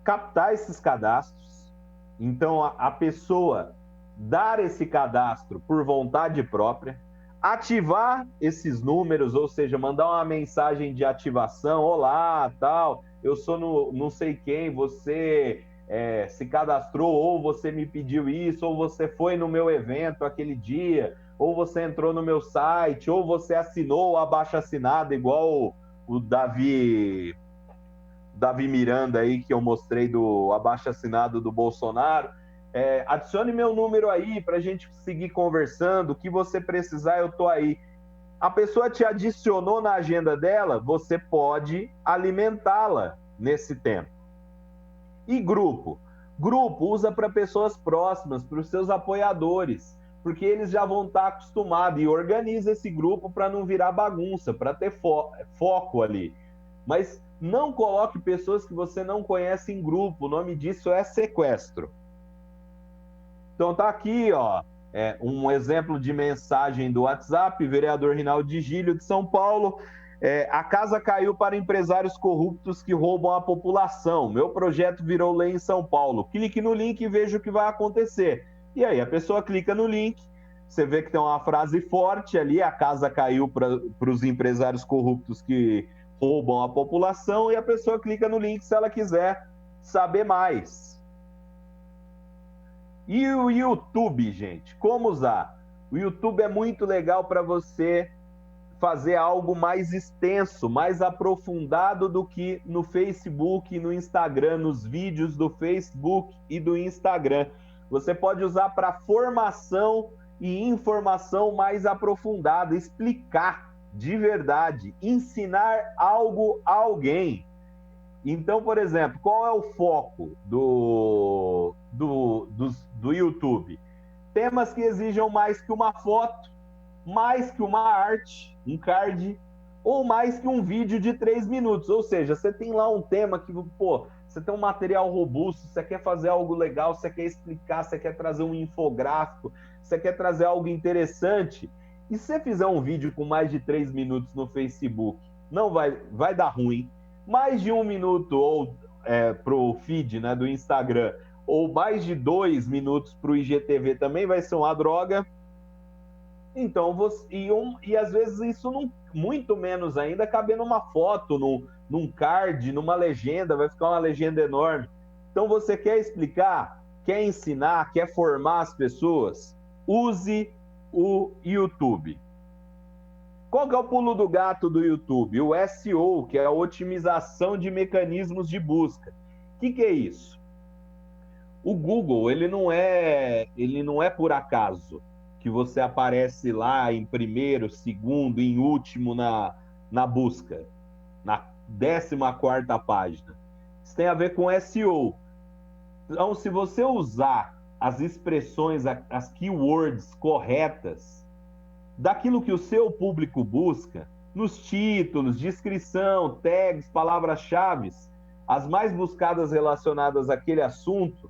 captar esses cadastros. Então, a pessoa dar esse cadastro por vontade própria, ativar esses números, ou seja, mandar uma mensagem de ativação, olá, tal, eu sou não sei quem, você se cadastrou, ou você me pediu isso, ou você foi no meu evento aquele dia, ou você entrou no meu site, ou você assinou o abaixo-assinado, igual o Davi Miranda aí, que eu mostrei do abaixo-assinado do Bolsonaro. Adicione meu número aí para a gente seguir conversando. O que você precisar, eu tô aí. A pessoa te adicionou na agenda dela, você pode alimentá-la nesse tempo. E grupo? Grupo usa para pessoas próximas, para os seus apoiadores, porque eles já vão estar acostumados, e organiza esse grupo para não virar bagunça, para ter foco ali. Mas não coloque pessoas que você não conhece em grupo, o nome disso é sequestro. Então tá aqui, ó, um exemplo de mensagem do WhatsApp, vereador Rinaldo de Gílio, de São Paulo. A casa caiu para empresários corruptos que roubam a população. Meu projeto virou lei em São Paulo. Clique no link e veja o que vai acontecer. E aí, a pessoa clica no link, você vê que tem uma frase forte ali, a casa caiu para os empresários corruptos que roubam a população, e a pessoa clica no link se ela quiser saber mais. E o YouTube, gente, como usar? O YouTube é muito legal para você fazer algo mais extenso, mais aprofundado do que no Facebook e no Instagram, nos vídeos do Facebook e do Instagram. Você pode usar para formação e informação mais aprofundada, explicar de verdade, ensinar algo a alguém. Então, por exemplo, qual é o foco do YouTube? Temas que exijam mais que uma foto, mais que uma arte, um card, ou mais que um vídeo de 3 minutos. Ou seja, você tem lá um tema que, você tem um material robusto, você quer fazer algo legal, você quer explicar, você quer trazer um infográfico, você quer trazer algo interessante. E se você fizer um vídeo com mais de 3 minutos no Facebook, não vai dar ruim. Mais de 1 minuto ou para o feed, né, do Instagram, ou mais de 2 minutos para o IGTV também vai ser uma droga. Então, e às vezes isso não, muito menos ainda, caber numa foto, num card, numa legenda, vai ficar uma legenda enorme. Então, você quer explicar, quer ensinar, quer formar as pessoas? Use o YouTube. Qual que é o pulo do gato do YouTube? O SEO, que é a otimização de mecanismos de busca. O que é isso? O Google, ele não é por acaso que você aparece lá em primeiro, segundo, em último na busca. na 14ª página. Isso tem a ver com SEO. Então, se você usar as expressões, as keywords corretas, daquilo que o seu público busca, nos títulos, descrição, tags, palavras-chave, as mais buscadas relacionadas àquele assunto,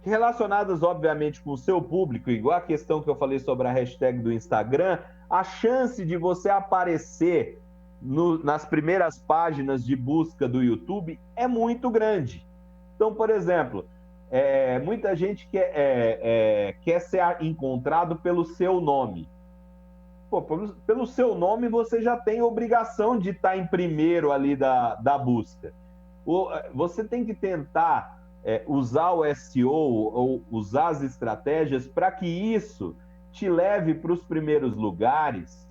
relacionadas, obviamente, com o seu público, igual a questão que eu falei sobre a hashtag do Instagram, a chance de você aparecer nas primeiras páginas de busca do YouTube é muito grande. Então, por exemplo, muita gente quer ser encontrado pelo seu nome. Pô, pelo seu nome, você já tem obrigação de estar em primeiro ali da busca. Você tem que tentar usar o SEO ou usar as estratégias para que isso te leve para os primeiros lugares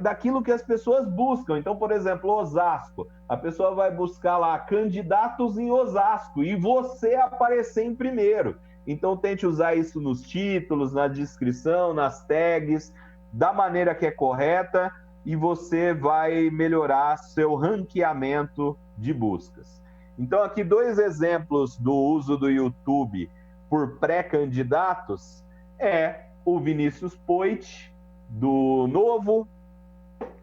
daquilo que as pessoas buscam. Então, por exemplo, Osasco. A pessoa vai buscar lá candidatos em Osasco e você aparecer em primeiro. Então, tente usar isso nos títulos, na descrição, nas tags, da maneira que é correta, e você vai melhorar seu ranqueamento de buscas. Então, aqui 2 exemplos do uso do YouTube por pré-candidatos é o Vinícius Poit, do Novo,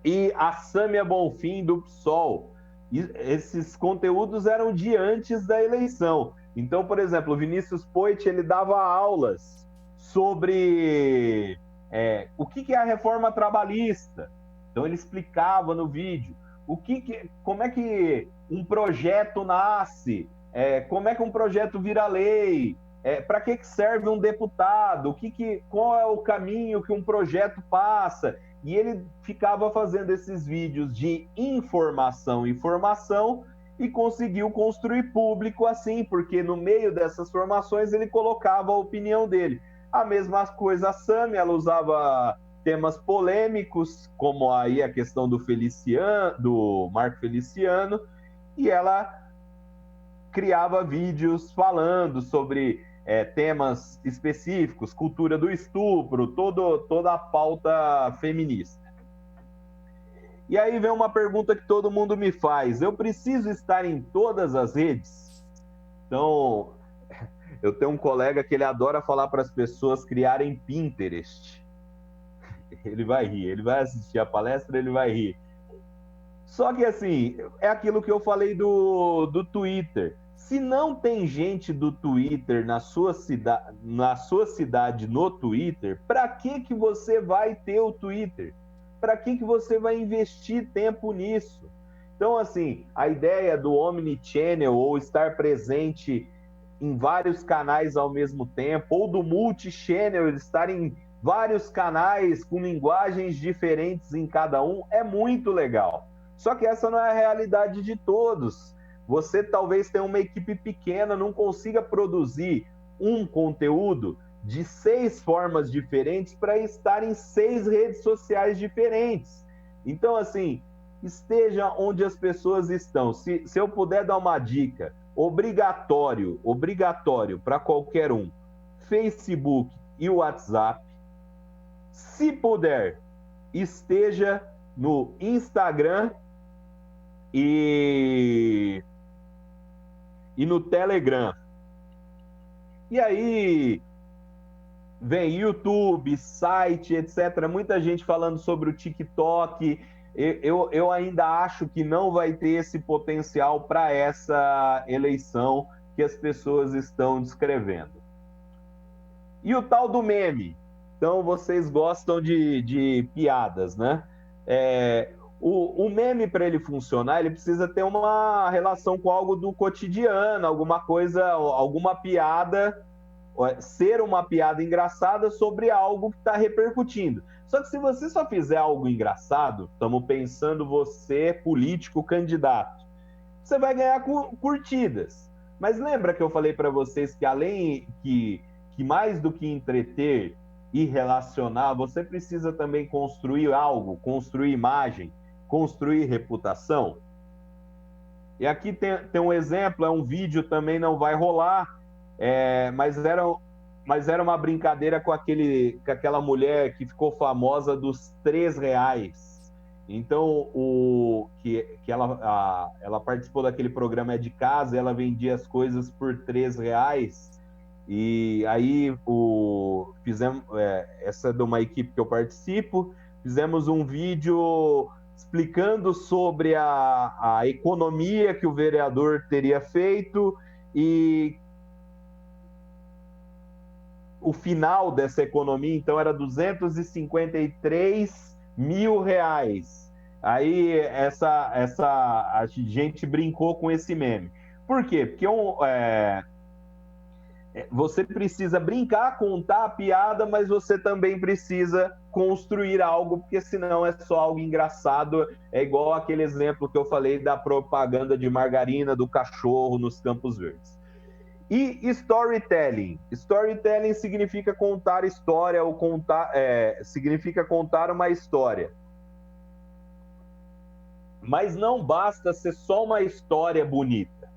e a Sâmia Bonfim, do PSOL. E esses conteúdos eram de antes da eleição. Então, por exemplo, o Vinícius Poit, ele dava aulas sobre o que é a reforma trabalhista. Então, ele explicava no vídeo como é que um projeto nasce, como é que um projeto vira lei, para que serve um deputado, qual é o caminho que um projeto passa. E ele ficava fazendo esses vídeos de informação e conseguiu construir público assim, porque no meio dessas formações ele colocava a opinião dele. A mesma coisa a Sâmia, ela usava temas polêmicos, como aí a questão do Marco Feliciano, e ela criava vídeos falando sobre temas específicos, cultura do estupro, toda a pauta feminista. E aí vem uma pergunta que todo mundo me faz: eu preciso estar em todas as redes? Então, eu tenho um colega que ele adora falar para as pessoas criarem Pinterest. Ele vai rir, ele vai assistir a palestra, ele vai rir. Só que assim, é aquilo que eu falei do Twitter. Se não tem gente do Twitter na sua cidade no Twitter, para que você vai ter o Twitter? Para que você vai investir tempo nisso? Então, assim, a ideia do omnichannel, ou estar presente em vários canais ao mesmo tempo, ou do multichannel, estar em vários canais com linguagens diferentes em cada um, é muito legal. Só que essa não é a realidade de todos. Você talvez tenha uma equipe pequena, não consiga produzir um conteúdo de 6 formas diferentes para estar em 6 redes sociais diferentes. Então, assim, esteja onde as pessoas estão. Se eu puder dar uma dica, obrigatório para qualquer um, Facebook e WhatsApp. Se puder, esteja no Instagram e no Telegram. E aí vem YouTube, site, etc. Muita gente falando sobre o TikTok. Eu ainda acho que não vai ter esse potencial para essa eleição que as pessoas estão descrevendo. E o tal do meme? Então, vocês gostam de piadas, né? O meme, para ele funcionar, ele precisa ter uma relação com algo do cotidiano, alguma coisa, alguma piada, ser uma piada engraçada sobre algo que está repercutindo. Só que se você só fizer algo engraçado, estamos pensando você, político, candidato, você vai ganhar curtidas. Mas lembra que eu falei para vocês que além que mais do que entreter e relacionar, você precisa também construir algo, construir imagem, construir reputação? E aqui tem um exemplo, é um vídeo, também não vai rolar, mas era uma brincadeira com aquela mulher que ficou famosa dos R$3. Então, ela participou daquele programa É de Casa, ela vendia as coisas por R$ 3. E aí fizemos, essa é de uma equipe que eu participo, fizemos um vídeo explicando sobre a economia que o vereador teria feito e o final dessa economia, então, era R$ 253 mil. Aí a gente brincou com esse meme. Por quê? Porque você precisa brincar, contar a piada, mas você também precisa construir algo, porque senão é só algo engraçado. É igual aquele exemplo que eu falei da propaganda de margarina do cachorro nos Campos Verdes. E storytelling. Storytelling significa contar história, ou significa contar uma história. Mas não basta ser só uma história bonita.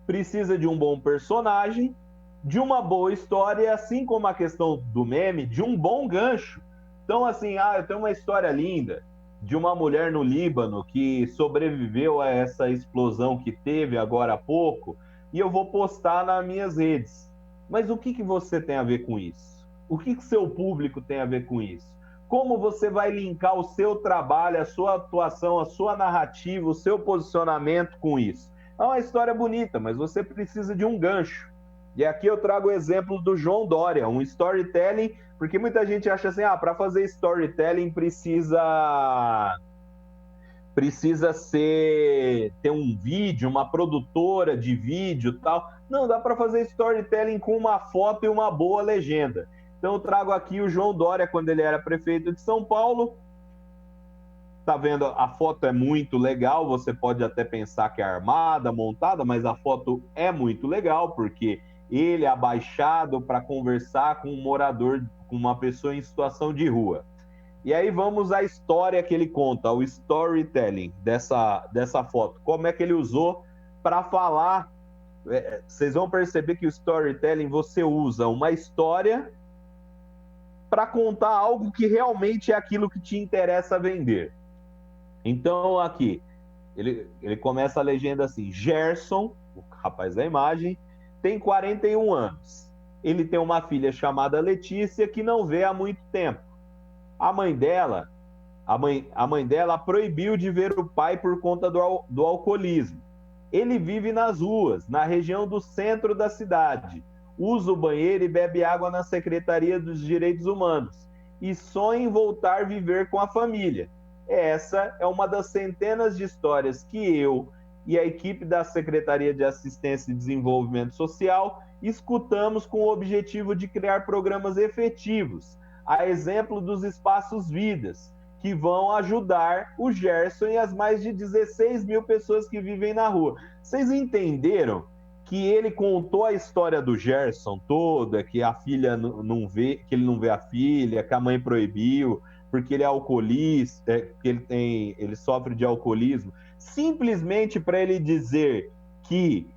Precisa de um bom personagem, de uma boa história, assim como a questão do meme, de um bom gancho. Então, assim, eu tenho uma história linda de uma mulher no Líbano que sobreviveu a essa explosão que teve agora há pouco, e eu vou postar nas minhas redes. Mas o que você tem a ver com isso? O que seu público tem a ver com isso? Como você vai linkar o seu trabalho, a sua atuação, a sua narrativa, o seu posicionamento com isso? É uma história bonita, mas você precisa de um gancho. E aqui eu trago o exemplo do João Dória, um storytelling, porque muita gente acha assim, para fazer storytelling precisa ter um vídeo, uma produtora de vídeo e tal. Não, dá para fazer storytelling com uma foto e uma boa legenda. Então eu trago aqui o João Dória, quando ele era prefeito de São Paulo. Tá vendo? A foto é muito legal, você pode até pensar que é armada, montada, mas a foto é muito legal, porque ele é abaixado para conversar com um morador, com uma pessoa em situação de rua. E aí vamos à história que ele conta, o storytelling dessa foto. Como é que ele usou para falar? Vocês vão perceber que o storytelling, você usa uma história para contar algo que realmente é aquilo que te interessa vender. Então aqui, ele começa a legenda assim: Gerson, o rapaz da imagem, tem 41 anos. Ele tem uma filha chamada Letícia que não vê há muito tempo. A mãe dela proibiu de ver o pai por conta do alcoolismo. Ele vive nas ruas, na região do centro da cidade. Usa o banheiro e bebe água na Secretaria dos Direitos Humanos. E sonha em voltar a viver com a família. Essa é uma das centenas de histórias que eu e a equipe da Secretaria de Assistência e Desenvolvimento Social escutamos com o objetivo de criar programas efetivos, a exemplo dos Espaços Vidas, que vão ajudar o Gerson e as mais de 16 mil pessoas que vivem na rua. Vocês entenderam que ele contou a história do Gerson toda, que a filha não vê, que ele não vê a filha, que a mãe proibiu, porque ele é alcoolista, que ele sofre de alcoolismo, simplesmente para ele dizer que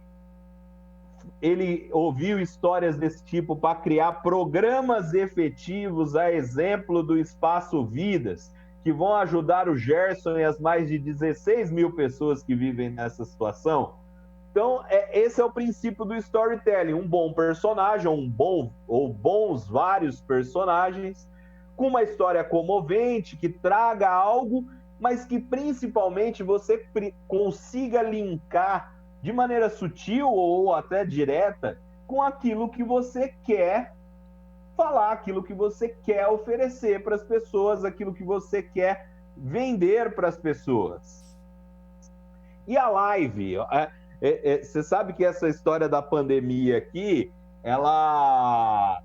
ele ouviu histórias desse tipo para criar programas efetivos, a exemplo do Espaço Vidas, que vão ajudar o Gerson e as mais de 16 mil pessoas que vivem nessa situação. Então, esse é o princípio do storytelling: um bom personagem, ou bons vários personagens, com uma história comovente, que traga algo, mas que principalmente você consiga linkar de maneira sutil ou até direta com aquilo que você quer falar, aquilo que você quer oferecer para as pessoas, aquilo que você quer vender para as pessoas. E a live, você sabe que essa história da pandemia aqui, ela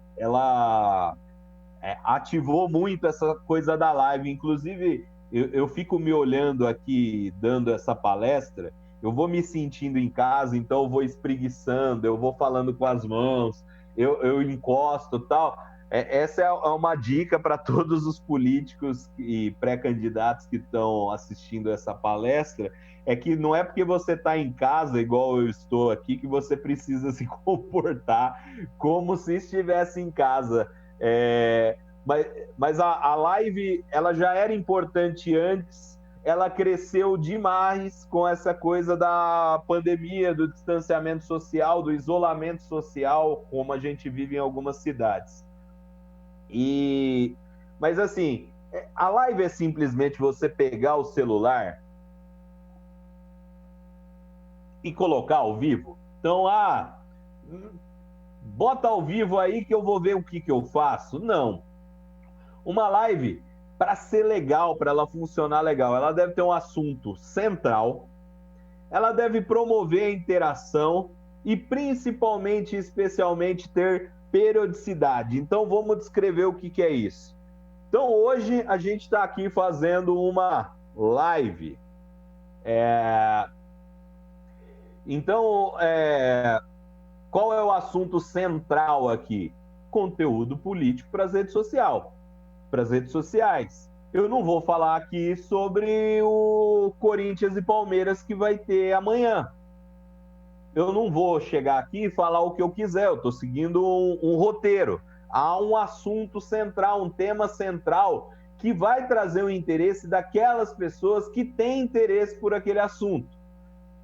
ativou muito essa coisa da live. Inclusive, eu fico me olhando aqui, dando essa palestra, eu vou me sentindo em casa, então eu vou espreguiçando, eu vou falando com as mãos, eu encosto e tal. Essa é uma dica para todos os políticos e pré-candidatos que estão assistindo essa palestra, é que não é porque você está em casa, igual eu estou aqui, que você precisa se comportar como se estivesse em casa. Mas a live, ela já era importante antes, ela cresceu demais com essa coisa da pandemia, do distanciamento social, do isolamento social, como a gente vive em algumas cidades. Mas assim, a live é simplesmente você pegar o celular e colocar ao vivo. Então, bota ao vivo aí que eu vou ver o que eu faço. Não. Uma live, para ser legal, para ela funcionar legal, ela deve ter um assunto central, ela deve promover a interação e principalmente, especialmente, ter periodicidade. Então, vamos descrever o que é isso. Então, hoje a gente está aqui fazendo uma live. Então, qual é o assunto central aqui? Conteúdo político para as redes sociais. Eu não vou falar aqui sobre o Corinthians e Palmeiras que vai ter amanhã. Eu não vou chegar aqui e falar o que eu quiser, eu estou seguindo um roteiro. Há um assunto central, um tema central que vai trazer o interesse daquelas pessoas que têm interesse por aquele assunto.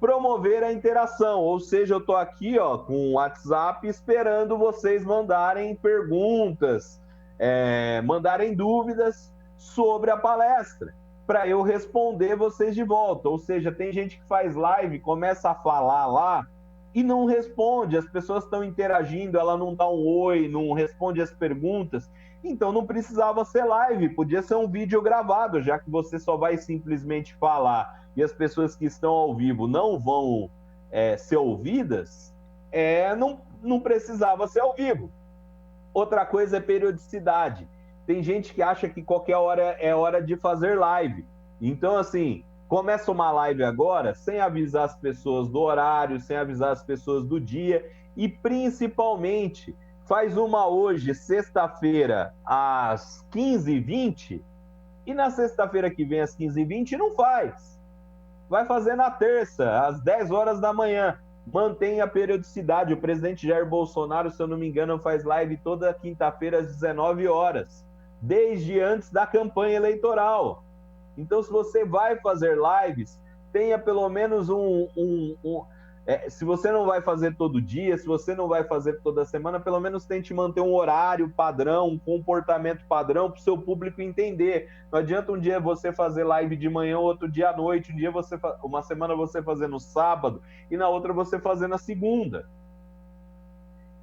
Promover a interação, ou seja, eu estou aqui com o WhatsApp esperando vocês mandarem perguntas, mandarem dúvidas sobre a palestra, para eu responder vocês de volta. Ou seja, tem gente que faz live, começa a falar lá e não responde, as pessoas estão interagindo, ela não dá um oi, não responde as perguntas, então não precisava ser live, podia ser um vídeo gravado, já que você só vai simplesmente falar e as pessoas que estão ao vivo não vão ser ouvidas, não precisava ser ao vivo. Outra coisa é periodicidade. Tem gente que acha que qualquer hora é hora de fazer live. Então, assim, começa uma live agora, sem avisar as pessoas do horário, sem avisar as pessoas do dia, e principalmente, faz uma hoje, sexta-feira, às 15h20, e na sexta-feira que vem, às 15h20, não faz. Vai fazer na terça, às 10 horas da manhã. Mantém a periodicidade. O presidente Jair Bolsonaro, se eu não me engano, faz live toda quinta-feira às 19 horas, desde antes da campanha eleitoral. Então, se você vai fazer lives, tenha pelo menos se você não vai fazer todo dia, se você não vai fazer toda semana, pelo menos tente manter um horário padrão, um comportamento padrão para o seu público entender. Não adianta um dia você fazer live de manhã, outro dia à noite, uma semana você fazer no sábado e na outra você fazer na segunda.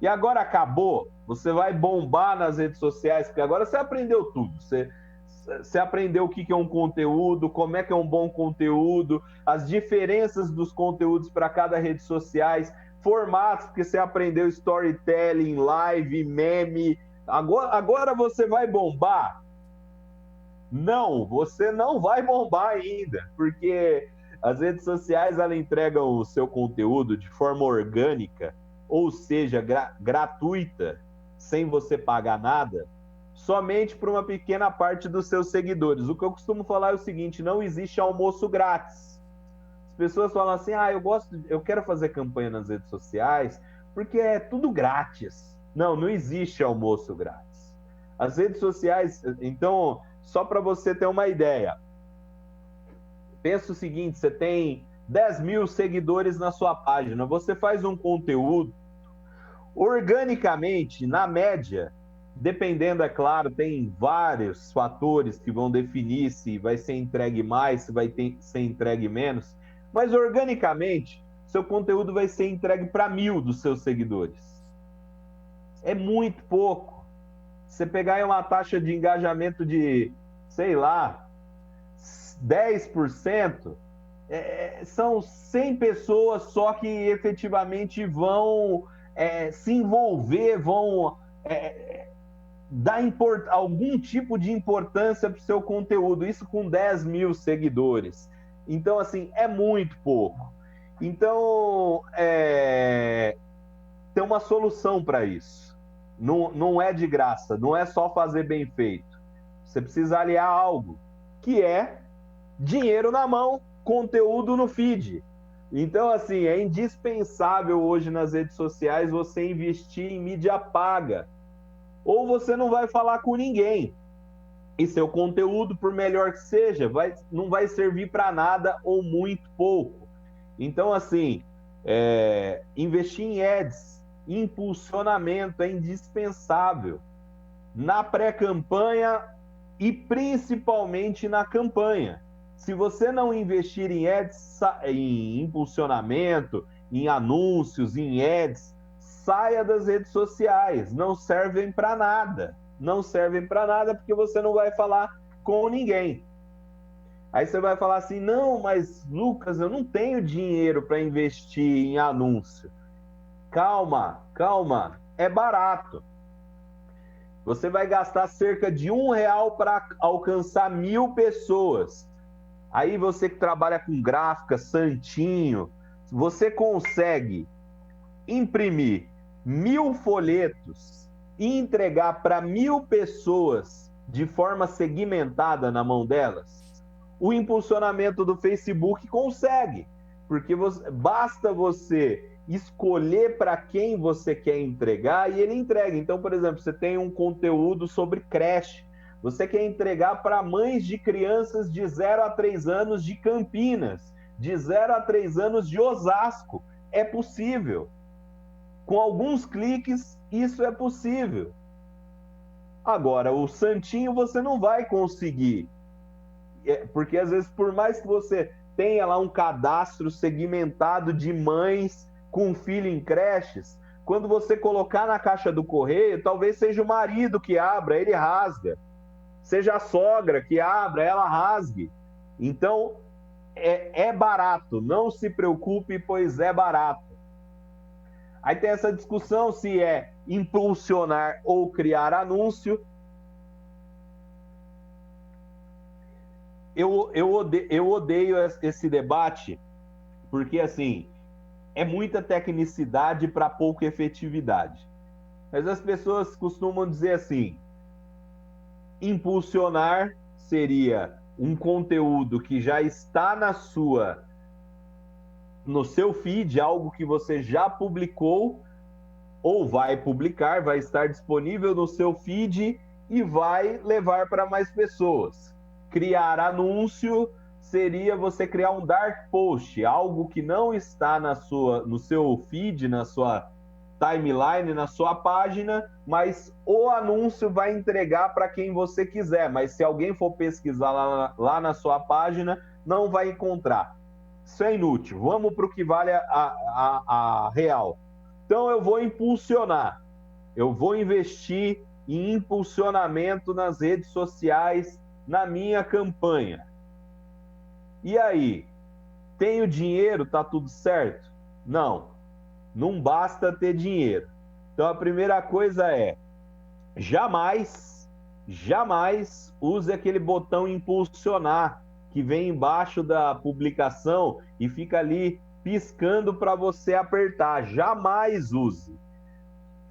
E agora acabou, você vai bombar nas redes sociais, porque agora você aprendeu tudo. Você aprendeu o que é um conteúdo, como é que é um bom conteúdo, as diferenças dos conteúdos para cada rede social, formatos, porque você aprendeu storytelling, live, meme. Agora você vai bombar? Não, você não vai bombar ainda, porque as redes sociais elas entregam o seu conteúdo de forma orgânica, ou seja, gratuita, sem você pagar nada, somente para uma pequena parte dos seus seguidores. O que eu costumo falar é o seguinte: não existe almoço grátis. As pessoas falam assim, eu quero fazer campanha nas redes sociais porque é tudo grátis. Não existe almoço grátis. As redes sociais, então, só para você ter uma ideia, pensa o seguinte: você tem 10 mil seguidores na sua página, você faz um conteúdo, organicamente, na média, dependendo, é claro, tem vários fatores que vão definir se vai ser entregue mais, se vai ser entregue menos, mas organicamente, seu conteúdo vai ser entregue para 1.000 dos seus seguidores. É muito pouco. Você pegar aí uma taxa de engajamento de, sei lá, 10%, são 100 pessoas só que efetivamente vão se envolver, vão dar algum tipo de importância para o seu conteúdo, isso com 10 mil seguidores. Então, assim, é muito pouco. Então, tem uma solução para isso. Não é de graça, não é só fazer bem feito. Você precisa aliar algo, que é dinheiro na mão, conteúdo no feed. Então, assim, é indispensável hoje nas redes sociais você investir em mídia paga, ou você não vai falar com ninguém. e seu conteúdo, por melhor que seja, não vai servir para nada ou muito pouco. Então, assim, investir em ads, impulsionamento é indispensável na pré-campanha e principalmente na campanha. Se você não investir em ads, em impulsionamento, em anúncios, em ads, saia das redes sociais, não servem para nada. Não servem para nada porque você não vai falar com ninguém. Aí você vai falar assim, não, mas Lucas, eu não tenho dinheiro para investir em anúncio. Calma, calma, é barato. Você vai gastar cerca de R$1 para alcançar 1.000 pessoas. Aí você que trabalha com gráfica, santinho, você consegue imprimir 1.000 folhetos e entregar para 1.000 pessoas de forma segmentada na mão delas. O impulsionamento do Facebook consegue, porque basta você escolher para quem você quer entregar e ele entrega. Então, por exemplo, você tem um conteúdo sobre creche, você quer entregar para mães de crianças de 0 a 3 anos de Campinas, de 0 a 3 anos de Osasco. É possível. Com alguns cliques, isso é possível. Agora, o santinho você não vai conseguir. Porque, às vezes, por mais que você tenha lá um cadastro segmentado de mães com filho em creches, quando você colocar na caixa do correio, talvez seja o marido que abra, ele rasga. Seja a sogra que abra, ela rasgue. Então, é barato. Não se preocupe, pois é barato. Aí tem essa discussão se é impulsionar ou criar anúncio. Eu odeio esse debate, porque, assim, é muita tecnicidade para pouca efetividade. Mas as pessoas costumam dizer assim, impulsionar seria um conteúdo que já está no seu feed, algo que você já publicou ou vai publicar, vai estar disponível no seu feed e vai levar para mais pessoas. Criar anúncio seria você criar um dark post, algo que não está no seu feed, na sua timeline, na sua página, mas o anúncio vai entregar para quem você quiser, mas se alguém for pesquisar lá na sua página, não vai encontrar. Isso é inútil. Vamos para o que vale a real. Então eu vou impulsionar, eu vou investir em impulsionamento nas redes sociais na minha campanha. E aí, tenho dinheiro, tá tudo certo? Não basta ter dinheiro. Então a primeira coisa é, jamais use aquele botão impulsionar que vem embaixo da publicação e fica ali piscando para você apertar. Jamais use.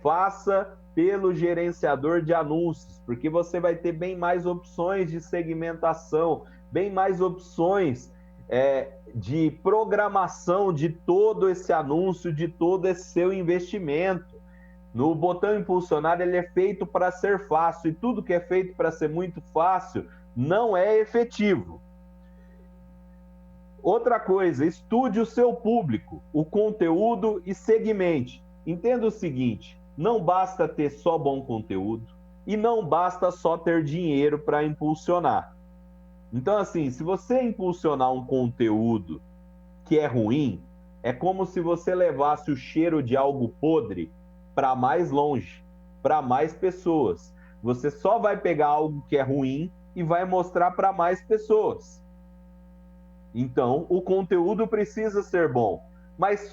Faça pelo gerenciador de anúncios, porque você vai ter bem mais opções de segmentação, bem mais opções de programação de todo esse anúncio, de todo esse seu investimento. No botão impulsionar, ele é feito para ser fácil, e tudo que é feito para ser muito fácil não é efetivo. Outra coisa, estude o seu público, o conteúdo e segmente. Entenda o seguinte, não basta ter só bom conteúdo e não basta só ter dinheiro para impulsionar. Então, assim, se você impulsionar um conteúdo que é ruim, é como se você levasse o cheiro de algo podre para mais longe, para mais pessoas. Você só vai pegar algo que é ruim e vai mostrar para mais pessoas. Então, o conteúdo precisa ser bom. Mas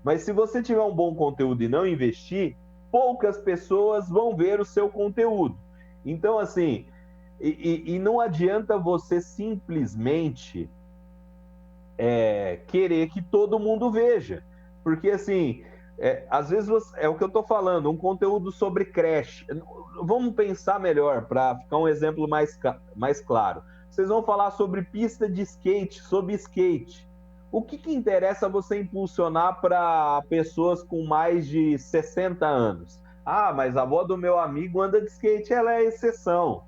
mas se você tiver um bom conteúdo e não investir, poucas pessoas vão ver o seu conteúdo. Então, assim, e não adianta você simplesmente querer que todo mundo veja. Porque, assim, às vezes é o que eu estou falando, um conteúdo sobre creche. Vamos pensar melhor, para ficar um exemplo mais claro. Vocês vão falar sobre pista de skate, sobre skate. O que interessa você impulsionar para pessoas com mais de 60 anos? Ah, mas a avó do meu amigo anda de skate, ela é exceção.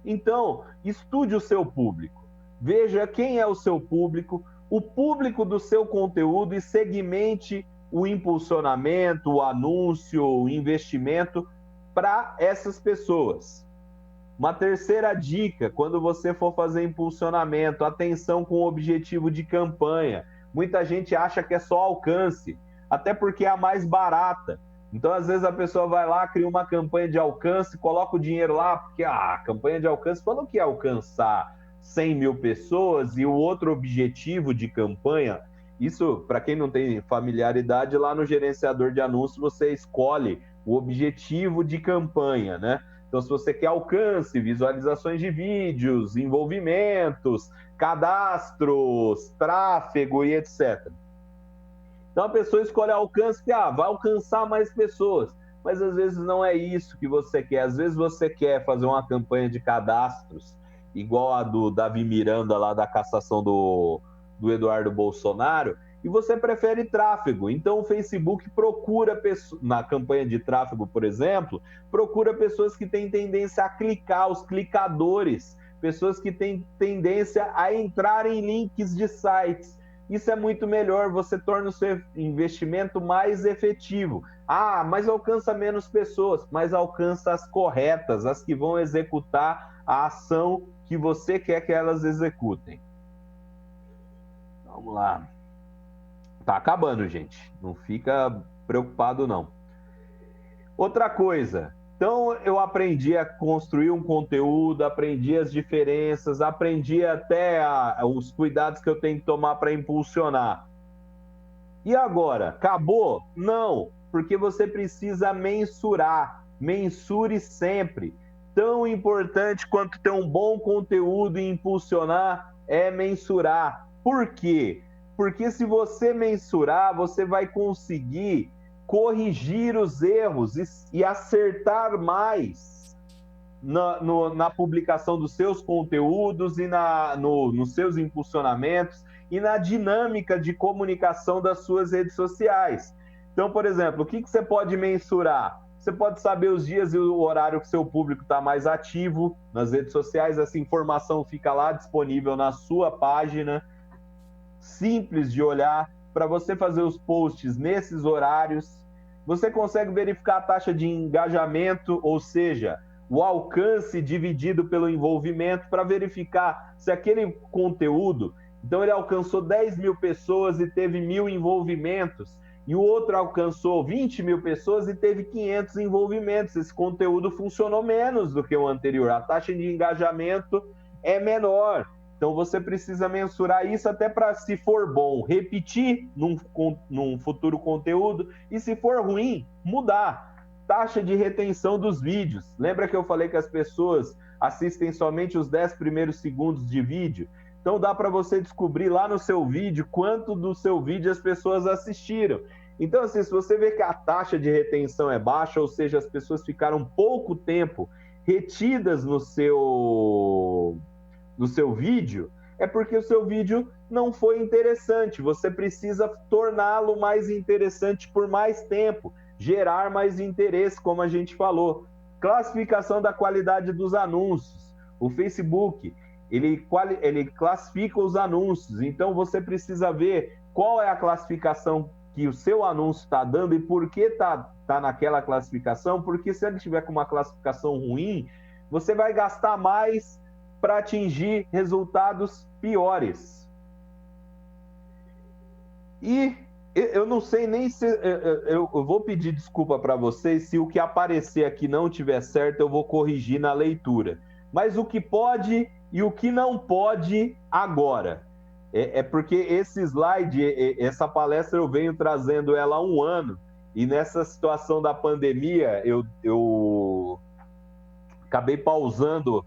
Então, estude o seu público. Veja quem é o seu público, o público do seu conteúdo e segmente o impulsionamento, o anúncio, o investimento para essas pessoas. Uma terceira dica, quando você for fazer impulsionamento, atenção com o objetivo de campanha. Muita gente acha que é só alcance, até porque é a mais barata. Então, às vezes, a pessoa vai lá, cria uma campanha de alcance, coloca o dinheiro lá, porque a campanha de alcance, quando que é alcançar 100 mil pessoas e o outro objetivo de campanha, isso, para quem não tem familiaridade, lá no gerenciador de anúncios, você escolhe o objetivo de campanha, né? Então, se você quer alcance, visualizações de vídeos, envolvimentos, cadastros, tráfego e etc. Então, a pessoa escolhe alcance, que vai alcançar mais pessoas. Mas, às vezes, não é isso que você quer. Às vezes, você quer fazer uma campanha de cadastros, igual a do Davi Miranda, lá da cassação do Eduardo Bolsonaro, e você prefere tráfego. Então, o Facebook procura, na campanha de tráfego, por exemplo, procura pessoas que têm tendência a clicar, os clicadores, pessoas que têm tendência a entrar em links de sites. Isso é muito melhor, você torna o seu investimento mais efetivo. Mas alcança menos pessoas, mas alcança as corretas, as que vão executar a ação que você quer que elas executem. Vamos lá. Tá acabando, gente. Não fica preocupado, não. Outra coisa. Então, eu aprendi a construir um conteúdo, aprendi as diferenças, aprendi até os cuidados que eu tenho que tomar para impulsionar. E agora? Acabou? Não, porque você precisa mensurar. Mensure sempre. Tão importante quanto ter um bom conteúdo e impulsionar é mensurar. Por quê? Porque se você mensurar, você vai conseguir corrigir os erros e acertar mais na publicação dos seus conteúdos e nos seus impulsionamentos e na dinâmica de comunicação das suas redes sociais. Então, por exemplo, o que você pode mensurar? Você pode saber os dias e o horário que seu público está mais ativo nas redes sociais. Essa informação fica lá disponível na sua página, simples de olhar, para você fazer os posts nesses horários. Você consegue verificar a taxa de engajamento, ou seja, o alcance dividido pelo envolvimento, para verificar se aquele conteúdo, então ele alcançou 10 mil pessoas e teve 1.000 envolvimentos, e o outro alcançou 20 mil pessoas e teve 500 envolvimentos. Esse conteúdo funcionou menos do que o anterior, a taxa de engajamento é menor. Então, você precisa mensurar isso até para, se for bom, repetir num futuro conteúdo e, se for ruim, mudar. Taxa de retenção dos vídeos. Lembra que eu falei que as pessoas assistem somente os 10 primeiros segundos de vídeo? Então, dá para você descobrir lá no seu vídeo quanto do seu vídeo as pessoas assistiram. Então, assim, se você vê que a taxa de retenção é baixa, ou seja, as pessoas ficaram pouco tempo retidas no seu vídeo, é porque o seu vídeo não foi interessante. Você precisa torná-lo mais interessante por mais tempo, gerar mais interesse, como a gente falou. Classificação da qualidade dos anúncios. O Facebook, ele classifica os anúncios, então você precisa ver qual é a classificação que o seu anúncio está dando e por que está naquela classificação, porque se ele tiver com uma classificação ruim, você vai gastar mais para atingir resultados piores. E eu não sei nem se... Eu vou pedir desculpa para vocês se o que aparecer aqui não tiver certo, eu vou corrigir na leitura. Mas o que pode e o que não pode agora. É porque esse slide, essa palestra eu venho trazendo ela há um ano, e nessa situação da pandemia eu acabei pausando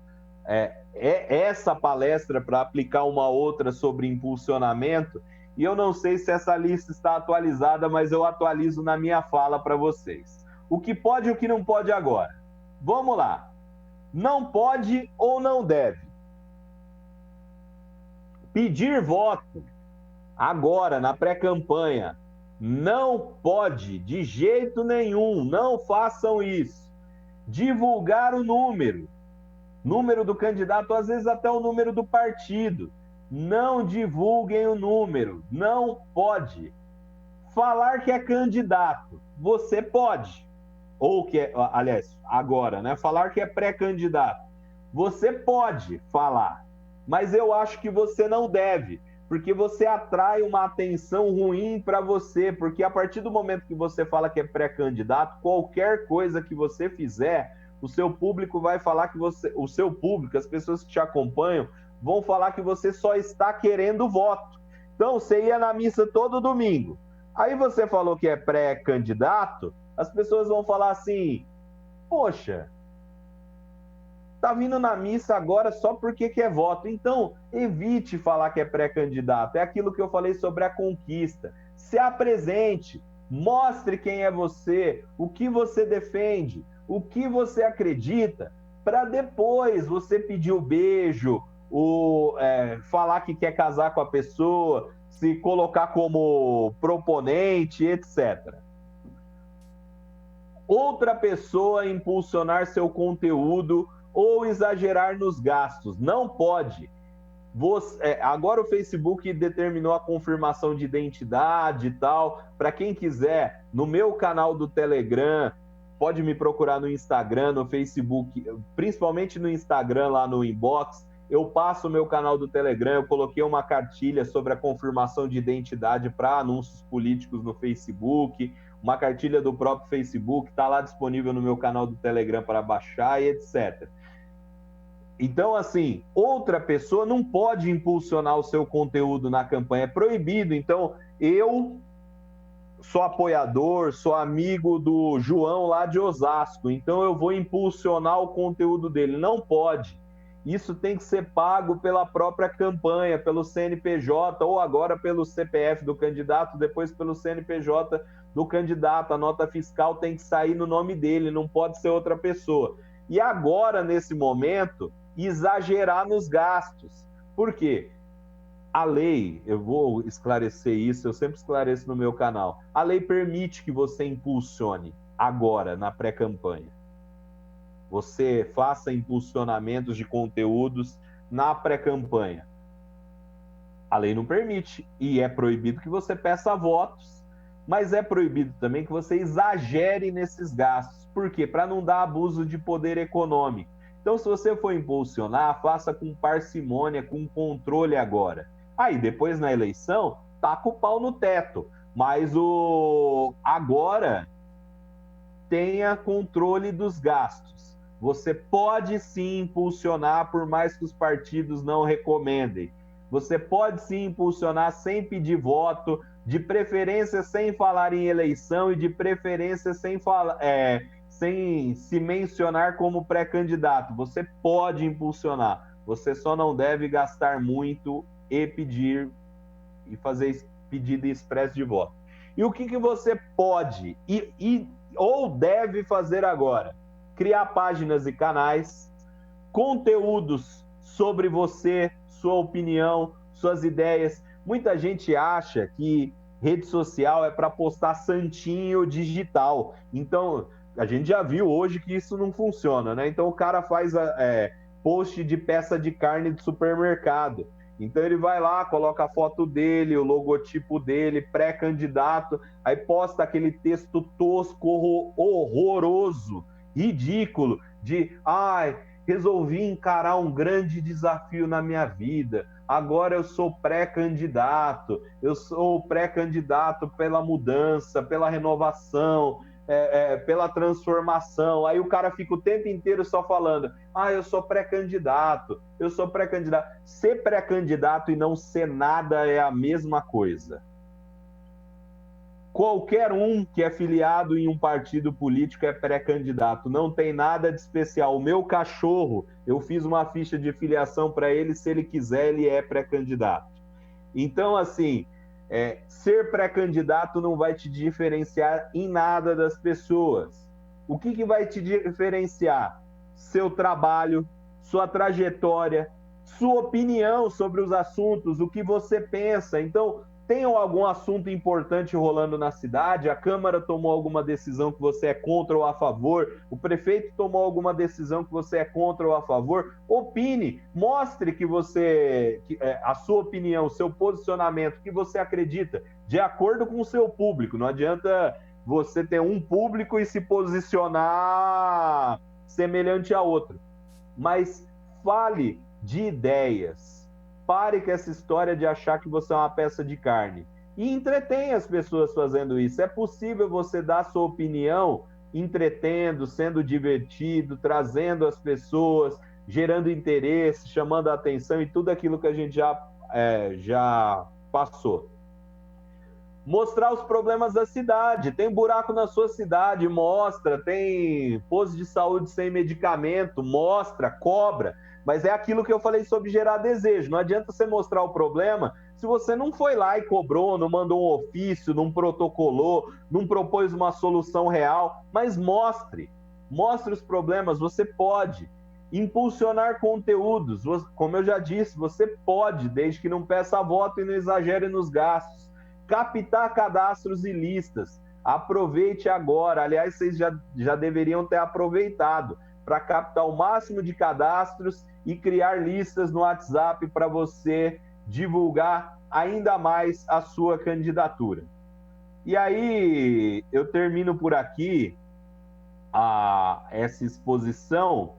essa palestra para aplicar uma outra sobre impulsionamento, e eu não sei se essa lista está atualizada, mas eu atualizo na minha fala para vocês. O que pode e o que não pode agora. Vamos lá. Não pode ou não deve pedir voto agora na pré-campanha. Não pode, de jeito nenhum, não façam isso. Divulgar o número. número do candidato, às vezes até o número do partido. Não divulguem o número, não pode. Falar que é candidato, você pode. Ou que é, aliás, agora, né? Falar que é pré-candidato, você pode falar, mas eu acho que você não deve, porque você atrai uma atenção ruim para você, porque a partir do momento que você fala que é pré-candidato, qualquer coisa que você fizer, o seu público vai falar que você, o seu público, as pessoas que te acompanham, vão falar que você só está querendo voto. Então, você ia na missa todo domingo, aí você falou que é pré-candidato, as pessoas vão falar assim, poxa, tá vindo na missa agora só porque quer voto. Então, evite falar que é pré-candidato. É aquilo que eu falei sobre a conquista. Se apresente, mostre quem é você, o que você defende, o que você acredita, para depois você pedir o beijo, falar que quer casar com a pessoa, se colocar como proponente, etc. Outra pessoa impulsionar seu conteúdo ou exagerar nos gastos. Não pode. Agora o Facebook determinou a confirmação de identidade e tal. Para quem quiser, no meu canal do Telegram, pode me procurar no Instagram, no Facebook, principalmente no Instagram, lá no inbox. Eu passo o meu canal do Telegram, eu coloquei uma cartilha sobre a confirmação de identidade para anúncios políticos no Facebook, uma cartilha do próprio Facebook, está lá disponível no meu canal do Telegram para baixar e etc. Então, assim, outra pessoa não pode impulsionar o seu conteúdo na campanha, é proibido. Então, eu sou apoiador, sou amigo do João lá de Osasco, então eu vou impulsionar o conteúdo dele. Não pode. Isso tem que ser pago pela própria campanha, pelo CNPJ, ou agora pelo CPF do candidato, depois pelo CNPJ do candidato. A nota fiscal tem que sair no nome dele, não pode ser outra pessoa. E agora, nesse momento, exagerar nos gastos. Por quê? A lei, eu vou esclarecer isso, eu sempre esclareço no meu canal, a lei permite que você impulsione agora, na pré-campanha. Você faça impulsionamentos de conteúdos na pré-campanha. A lei não permite, e é proibido que você peça votos, mas é proibido também que você exagere nesses gastos. Por quê? Para não dar abuso de poder econômico. Então, se você for impulsionar, faça com parcimônia, com controle agora. Aí, depois na eleição, taca o pau no teto. Mas agora, tenha controle dos gastos. Você pode sim impulsionar, por mais que os partidos não recomendem. Você pode sim impulsionar sem pedir voto, de preferência sem falar em eleição e de preferência sem se mencionar como pré-candidato. Você pode impulsionar, você só não deve gastar muito e pedir e fazer pedido expresso de voto. E o que você pode ou deve fazer agora? Criar páginas e canais, conteúdos sobre você, sua opinião, suas ideias. Muita gente acha que rede social é para postar santinho digital. Então, a gente já viu hoje que isso não funciona, né? Então, o cara faz post de peça de carne de supermercado. Então, ele vai lá, coloca a foto dele, o logotipo dele, pré-candidato, aí posta aquele texto tosco, horroroso, ridículo, de resolvi encarar um grande desafio na minha vida, agora eu sou pré-candidato, pela mudança, pela renovação, pela transformação. Aí o cara fica o tempo inteiro só falando, eu sou pré-candidato, eu sou pré-candidato. Ser pré-candidato e não ser nada é a mesma coisa. Qualquer um que é filiado em um partido político é pré-candidato, não tem nada de especial. O meu cachorro, eu fiz uma ficha de filiação para ele, se ele quiser, ele é pré-candidato. Então, assim, ser pré-candidato não vai te diferenciar em nada das pessoas. O que vai te diferenciar? Seu trabalho, sua trajetória, sua opinião sobre os assuntos, o que você pensa. Então, Tem algum assunto importante rolando na cidade? A Câmara tomou alguma decisão que você é contra ou a favor? O prefeito tomou alguma decisão que você é contra ou a favor? Opine, mostre a sua opinião, o seu posicionamento, que você acredita, de acordo com o seu público. Não adianta você ter um público e se posicionar semelhante a outro. Mas fale de ideias. Pare com essa história de achar que você é uma peça de carne. E entretenha as pessoas fazendo isso. É possível você dar sua opinião entretendo, sendo divertido, trazendo as pessoas, gerando interesse, chamando a atenção e tudo aquilo que a gente já passou. Mostrar os problemas da cidade. Tem buraco na sua cidade, mostra. Tem posto de saúde sem medicamento, mostra, cobra. Mas é aquilo que eu falei sobre gerar desejo. Não adianta você mostrar o problema se você não foi lá e cobrou, não mandou um ofício, não protocolou, não propôs uma solução real. Mas mostre os problemas. Você pode impulsionar conteúdos. Como eu já disse, você pode, desde que não peça voto e não exagere nos gastos. Captar cadastros e listas. Aproveite agora. Aliás, vocês já deveriam ter aproveitado para captar o máximo de cadastros e criar listas no WhatsApp para você divulgar ainda mais a sua candidatura. E aí, eu termino por aqui essa exposição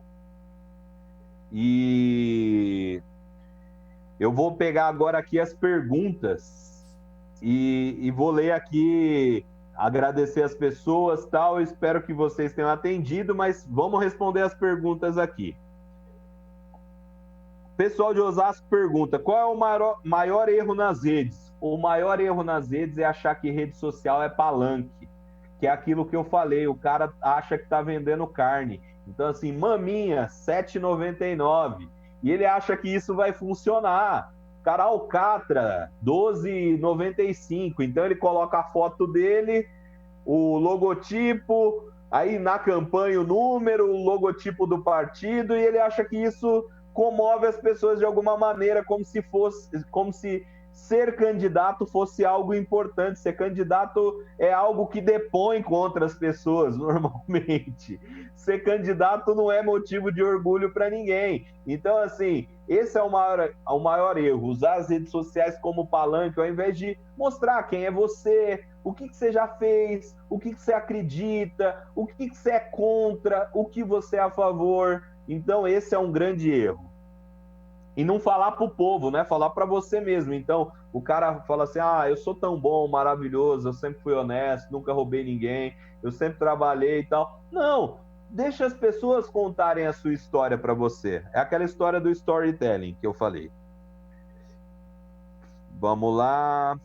e eu vou pegar agora aqui as perguntas e vou ler aqui, agradecer as pessoas, tal. Eu espero que vocês tenham atendido, mas vamos responder as perguntas aqui. O pessoal de Osasco pergunta: qual é o maior erro nas redes? O maior erro nas redes é achar que rede social é palanque, que é aquilo que eu falei, o cara acha que está vendendo carne. Então, assim, maminha, R$ 7,99, e ele acha que isso vai funcionar. Cara, alcatra, R$ 12,95. Então ele coloca a foto dele, o logotipo, aí na campanha o número, o logotipo do partido, e ele acha que isso comove as pessoas de alguma maneira, como se ser candidato fosse algo importante. Ser candidato é algo que depõe contra as pessoas, normalmente. Ser candidato não é motivo de orgulho para ninguém. Então, assim, esse é o maior erro. Usar as redes sociais como palanque, ao invés de mostrar quem é você, o que você já fez, o que você acredita, o que você é contra, o que você é a favor. Então, esse é um grande erro. E não falar para o povo, né? Falar para você mesmo. Então, o cara fala assim: eu sou tão bom, maravilhoso, eu sempre fui honesto, nunca roubei ninguém, eu sempre trabalhei e tal. Não, deixa as pessoas contarem a sua história para você. É aquela história do storytelling que eu falei. Vamos lá.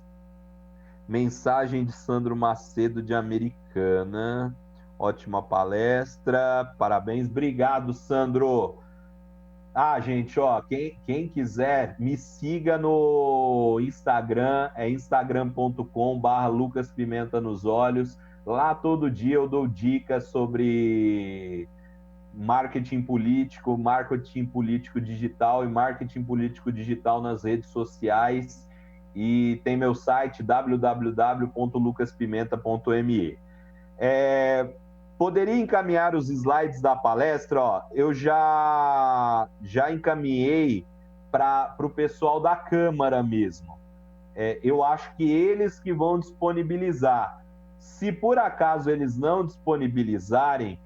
Mensagem de Sandro Macedo, de Americana. Ótima palestra, parabéns. Obrigado, Sandro. Gente, quem quiser, me siga no Instagram, é instagram.com/Lucas Pimenta nos Olhos. Lá todo dia eu dou dicas sobre marketing político digital e marketing político digital nas redes sociais. E tem meu site www.lucaspimenta.me. Poderia encaminhar os slides da palestra? Eu já encaminhei para o pessoal da Câmara mesmo. Eu acho que eles que vão disponibilizar. Se por acaso eles não disponibilizarem,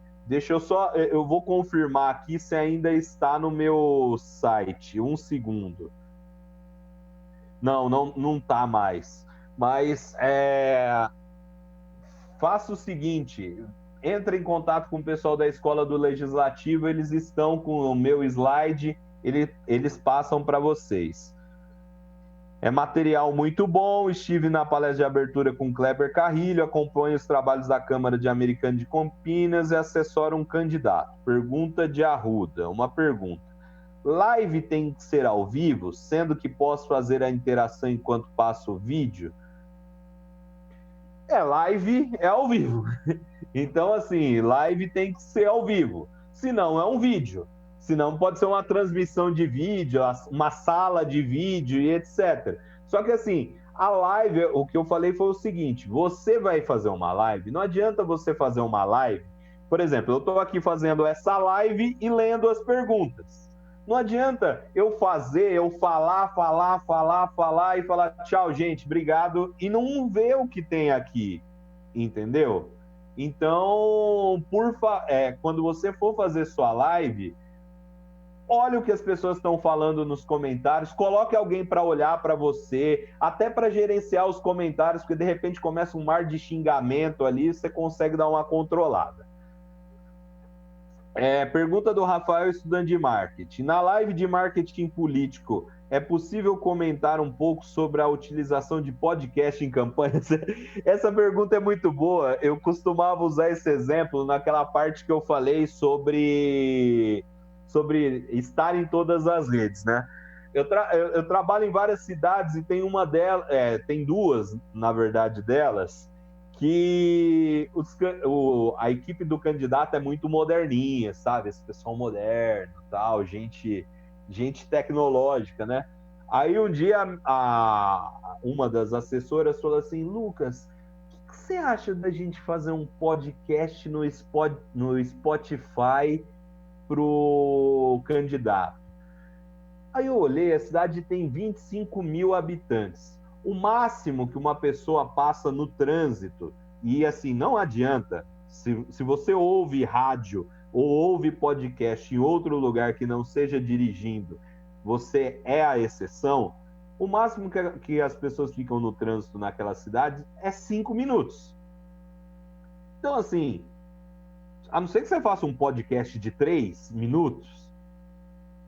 eu vou confirmar aqui se ainda está no meu site. Um segundo. Não está mais. Mas faça o seguinte: entre em contato com o pessoal da Escola do Legislativo, eles estão com o meu slide, eles passam para vocês. É material muito bom. Estive na palestra de abertura com Kleber Carrilho, acompanho os trabalhos da Câmara de Americana de Campinas e assessoro um candidato. Pergunta de Arruda, uma pergunta: live tem que ser ao vivo, sendo que posso fazer a interação enquanto passo o vídeo? Live é ao vivo. Então, assim, live tem que ser ao vivo. Se não, é um vídeo. Se não, pode ser uma transmissão de vídeo, uma sala de vídeo e etc. Só que, assim, A live, o que eu falei foi o seguinte: você vai fazer uma live, não adianta você fazer uma live. Por exemplo, eu estou aqui fazendo essa live e lendo as perguntas. Não adianta eu falar e falar tchau, gente, obrigado, e não ver o que tem aqui, entendeu? Então, quando você for fazer sua live, olha o que as pessoas estão falando nos comentários, coloque alguém para olhar para você, até para gerenciar os comentários, porque de repente começa um mar de xingamento ali, você consegue dar uma controlada. Pergunta do Rafael, estudante de marketing. Na live de marketing político, é possível comentar um pouco sobre a utilização de podcast em campanhas? Essa pergunta é muito boa. Eu costumava usar esse exemplo naquela parte que eu falei sobre estar em todas as redes, né? Eu trabalho em várias cidades e tem tem duas, na verdade, delas, que a equipe do candidato é muito moderninha, sabe? Esse pessoal moderno, tal, gente tecnológica, né? Aí um dia uma das assessoras falou assim: Lucas, o que você acha da gente fazer um podcast no Spotify pro candidato? Aí eu olhei, a cidade tem 25 mil habitantes. O máximo que uma pessoa passa no trânsito, e assim, não adianta, se você ouve rádio ou ouve podcast em outro lugar que não seja dirigindo, você é a exceção, o máximo que as pessoas ficam no trânsito naquela cidade é 5 minutos. Então, assim, a não ser que você faça um podcast de 3 minutos,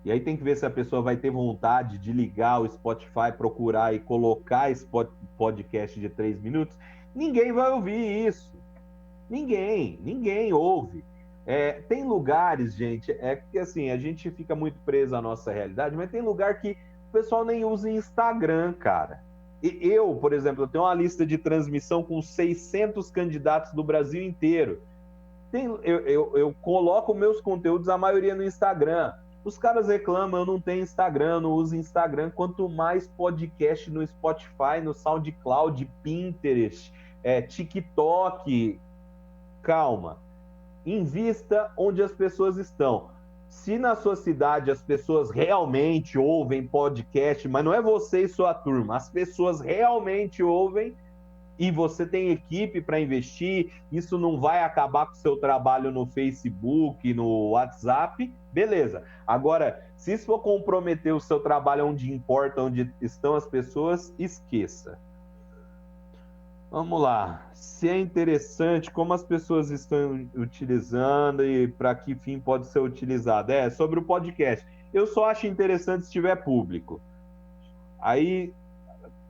e aí tem que ver se a pessoa vai ter vontade de ligar o Spotify, procurar e colocar esse podcast de 3 minutos, ninguém vai ouvir isso. Ninguém ouve. Tem lugares, gente, que assim, a gente fica muito preso à nossa realidade, mas tem lugar que o pessoal nem usa Instagram, cara. E eu, por exemplo, eu tenho uma lista de transmissão com 600 candidatos do Brasil inteiro. Eu coloco meus conteúdos, a maioria no Instagram. Os caras reclamam, eu não tenho Instagram, não uso Instagram. Quanto mais podcast no Spotify, no SoundCloud, Pinterest, TikTok. Calma. Invista onde as pessoas estão. Se na sua cidade as pessoas realmente ouvem podcast, mas não é você e sua turma, as pessoas realmente ouvem, e você tem equipe para investir, isso não vai acabar com o seu trabalho no Facebook, no WhatsApp, beleza. Agora, se isso for comprometer o seu trabalho onde importa, onde estão as pessoas, esqueça. Vamos lá. Se é interessante, como as pessoas estão utilizando e para que fim pode ser utilizado? Sobre o podcast. Eu só acho interessante se tiver público. Aí...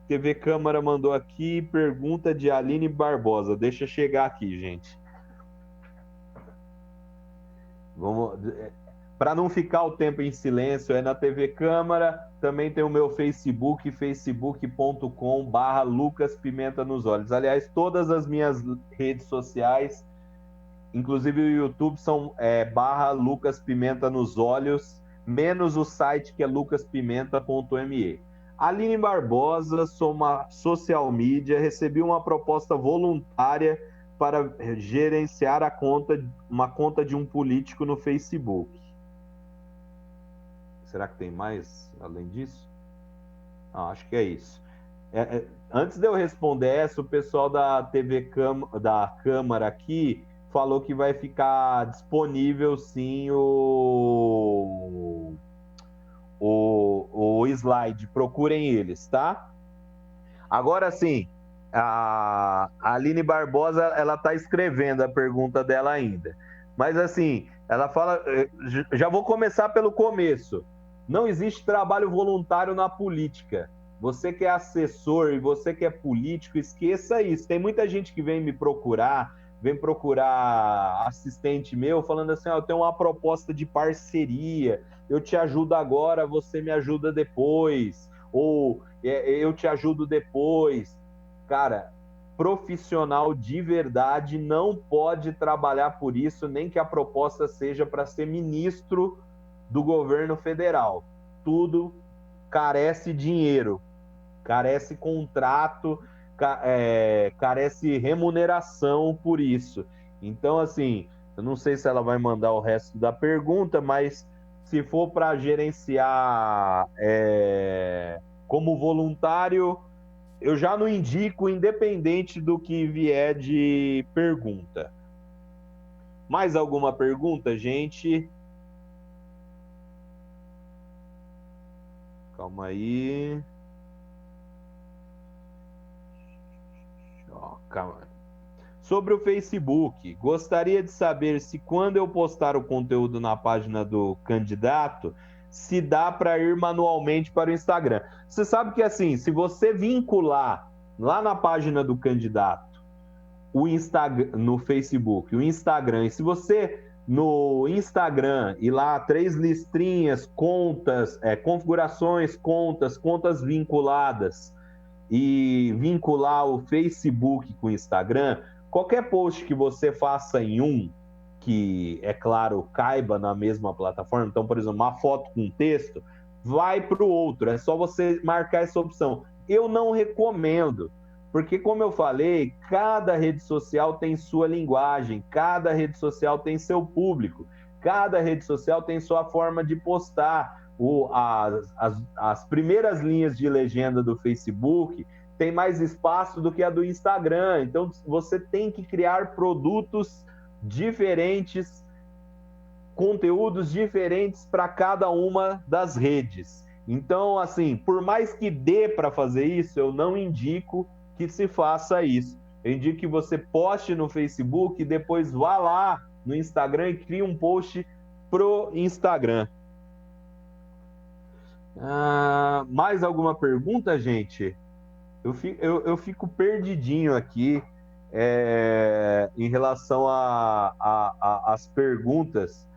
TV Câmara mandou aqui, pergunta de Aline Barbosa. Deixa chegar aqui, gente. Para não ficar o tempo em silêncio, é na TV Câmara. Também tem o meu Facebook, facebook.com/Lucas Pimenta nos Olhos. Aliás, todas as minhas redes sociais, inclusive o YouTube, são /Lucas Pimenta nos Olhos, menos o site que é lucaspimenta.me. Aline Barbosa, sou uma social media, recebi uma proposta voluntária para gerenciar uma conta de um político no Facebook. Será que tem mais além disso? Acho que é isso. Antes de eu responder essa, o pessoal da da Câmara aqui falou que vai ficar disponível sim o slide, procurem eles, tá? Agora sim, a Aline Barbosa, ela tá escrevendo a pergunta dela ainda, mas assim, ela fala, já vou começar pelo começo, não existe trabalho voluntário na política. Você que é assessor e você que é político, esqueça isso. Tem muita gente que vem procurar assistente meu, falando assim, eu tenho uma proposta de parceria, eu te ajudo agora, você me ajuda depois, ou eu te ajudo depois. Cara, profissional de verdade não pode trabalhar por isso, nem que a proposta seja para ser ministro do governo federal. Tudo carece de dinheiro. carece contrato, carece remuneração por isso. Então, assim, eu não sei se ela vai mandar o resto da pergunta, mas se for para gerenciar como voluntário, eu já não indico, independente do que vier de pergunta. Mais alguma pergunta, gente? Calma aí. Calma. Sobre o Facebook, gostaria de saber se quando eu postar o conteúdo na página do candidato, se dá para ir manualmente para o Instagram. Você sabe que assim, se você vincular lá na página do candidato o Instagram, no Facebook, o Instagram, e se você no Instagram e lá 3 listrinhas, contas, configurações, contas vinculadas, e vincular o Facebook com o Instagram, qualquer post que você faça em um, que, é claro, caiba na mesma plataforma, então, por exemplo, uma foto com texto, vai para o outro, é só você marcar essa opção. Eu não recomendo, porque, como eu falei, cada rede social tem sua linguagem, cada rede social tem seu público, cada rede social tem sua forma de postar. As primeiras linhas de legenda do Facebook tem mais espaço do que a do Instagram. Então, você tem que criar produtos diferentes, conteúdos diferentes para cada uma das redes. Então, assim, por mais que dê para fazer isso, eu não indico que se faça isso. Eu indico que você poste no Facebook e depois vá lá no Instagram e crie um post pro Instagram. Mais alguma pergunta, gente? Eu fico perdidinho aqui em relação às perguntas,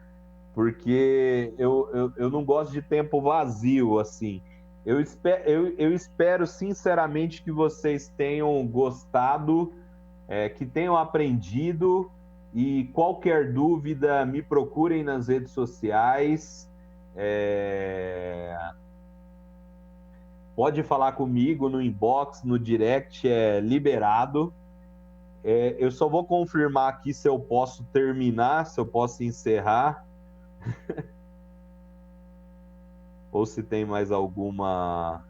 porque eu não gosto de tempo vazio, assim. Eu espero sinceramente que vocês tenham gostado, que tenham aprendido, e qualquer dúvida, me procurem nas redes sociais. Pode falar comigo no inbox, no direct, é liberado. Eu só vou confirmar aqui se eu posso terminar, se eu posso encerrar. Ou se tem mais alguma...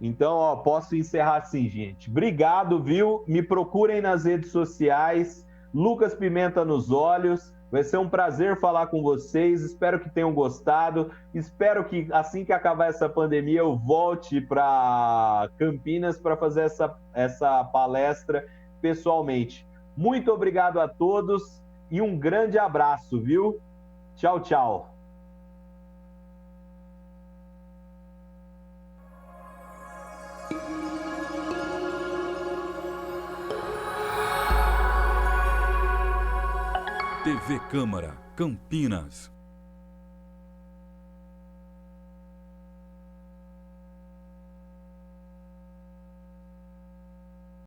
Então, posso encerrar sim, gente. Obrigado, viu? Me procurem nas redes sociais. Lucas Pimenta nos Olhos. Vai ser um prazer falar com vocês. Espero que tenham gostado. Espero que assim que acabar essa pandemia eu volte para Campinas para fazer essa palestra pessoalmente. Muito obrigado a todos e um grande abraço, viu? Tchau, tchau. TV Câmara, Campinas.